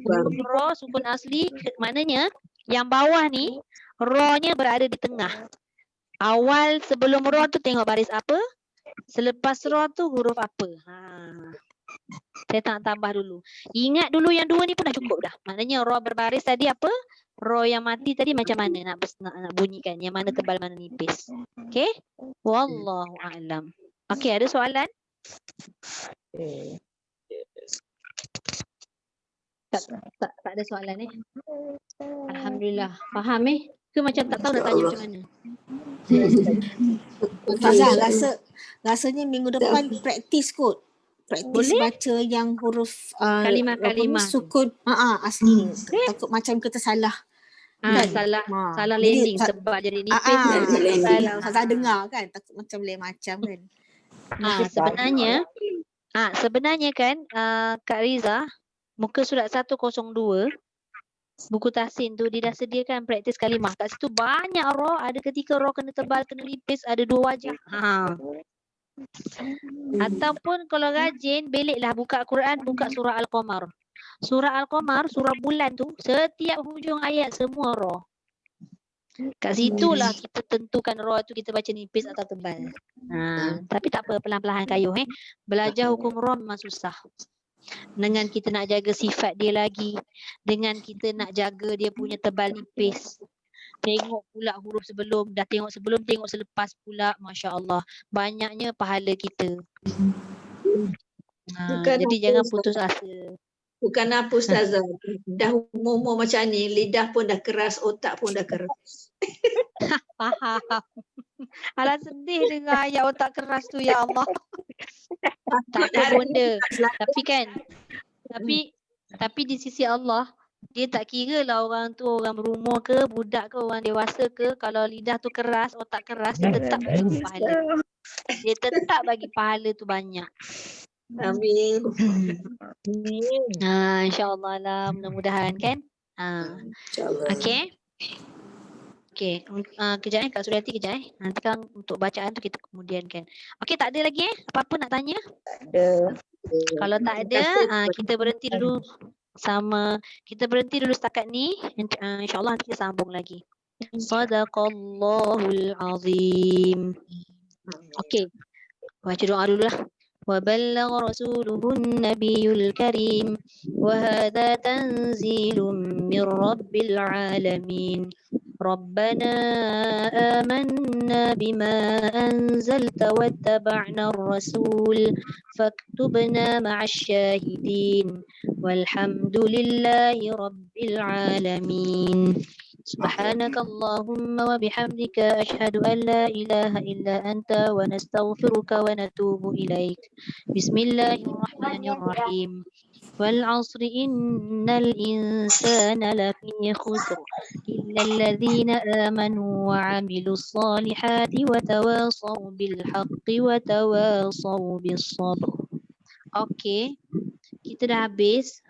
[SPEAKER 1] Huruf ra sukun asli maknanya yang bawah ni ra-nya berada di tengah. Awal sebelum ra tu tengok baris apa? Selepas ra tu huruf apa? Saya tak tambah dulu. Ingat dulu yang dua ni pun dah cukup dah. Maknanya ra berbaris tadi apa? Ra yang mati tadi macam mana nak bunyikan? Yang mana tebal mana nipis? Okey? Wallahu a'lam. Okey, ada soalan? Tak ada soalan Alhamdulillah. Faham Ke macam tak tahu nak tanya macam mana?
[SPEAKER 2] Ustazah, rasanya minggu depan praktis kot. Praktis
[SPEAKER 1] Boleh?
[SPEAKER 2] baca yang huruf
[SPEAKER 1] Kalimah-kalimah
[SPEAKER 2] sukun asli. Takut macam kita salah.
[SPEAKER 1] Salah landing sebab jadi nipis.
[SPEAKER 2] Salah Ustazah dengar kan, takut macam lain macam kan.
[SPEAKER 1] Sebenarnya kan Kak Riza, muka surat 102 buku tahsin tu dia dah sediakan praktis kalimah. Kat situ banyak ra, ada ketika ra kena tebal, kena nipis, ada dua wajah. Ataupun kalau rajin, beliklah buka Quran, buka surah Al-Qamar. Surah Al-Qamar, surah bulan tu, setiap hujung ayat semua ra. Kat situlah kita tentukan ra tu kita baca nipis atau tebal. Tapi tak apa, pelan-pelan kayuh Belajar hukum ra memang susah. Dengan kita nak jaga sifat dia lagi. Dengan kita nak jaga dia punya tebal nipis. Tengok pula huruf sebelum, dah tengok sebelum, tengok selepas pula. Masya Allah. Banyaknya pahala kita. Jadi jangan putus asa.
[SPEAKER 4] Bukan apa Ustazah. Dah umur macam ni, lidah pun dah keras, otak pun dah keras.
[SPEAKER 1] Faham. Alah sedih dengar ayat otak keras tu, ya Allah. Tak apa benda. Tapi kan, tapi di sisi Allah, dia tak kira lah orang tu orang berumur ke, budak ke, orang dewasa ke, kalau lidah tu keras, otak keras, dia tetap bagi pahala. Dia tetap bagi pahala tu banyak.
[SPEAKER 4] Amin.
[SPEAKER 1] InsyaAllah lah, mudah-mudahan kan.
[SPEAKER 7] InsyaAllah.
[SPEAKER 1] Okey, kejap Kak Suryati kejap Nanti kan untuk bacaan tu kita kemudian kan. Okey, tak ada lagi apa-apa nak tanya?
[SPEAKER 2] Ada.
[SPEAKER 1] Kalau tak ada, kita berhenti dulu kita berhenti dulu setakat ni. InsyaAllah nanti kita sambung lagi. Sadaqallahul azim. Okey. Baca doa dulu lah. وبلغ رسوله النبي الكريم وهذا تنزيل من رب العالمين ربنا آمنا بما أنزلت واتبعنا الرسول فاكتبنا مع الشاهدين والحمد لله رب العالمين سبحانك اللهم وبحمدك أشهد أن لا إله إلا أنت ونستغفرك ونتوب إليك بسم الله الرحمن الرحيم والعصر إن الإنسان لفي خسر إلا الذين آمنوا وعملوا الصالحات وتواصوا بالحق وتواصوا بالصبر. Okey, kita dah habis.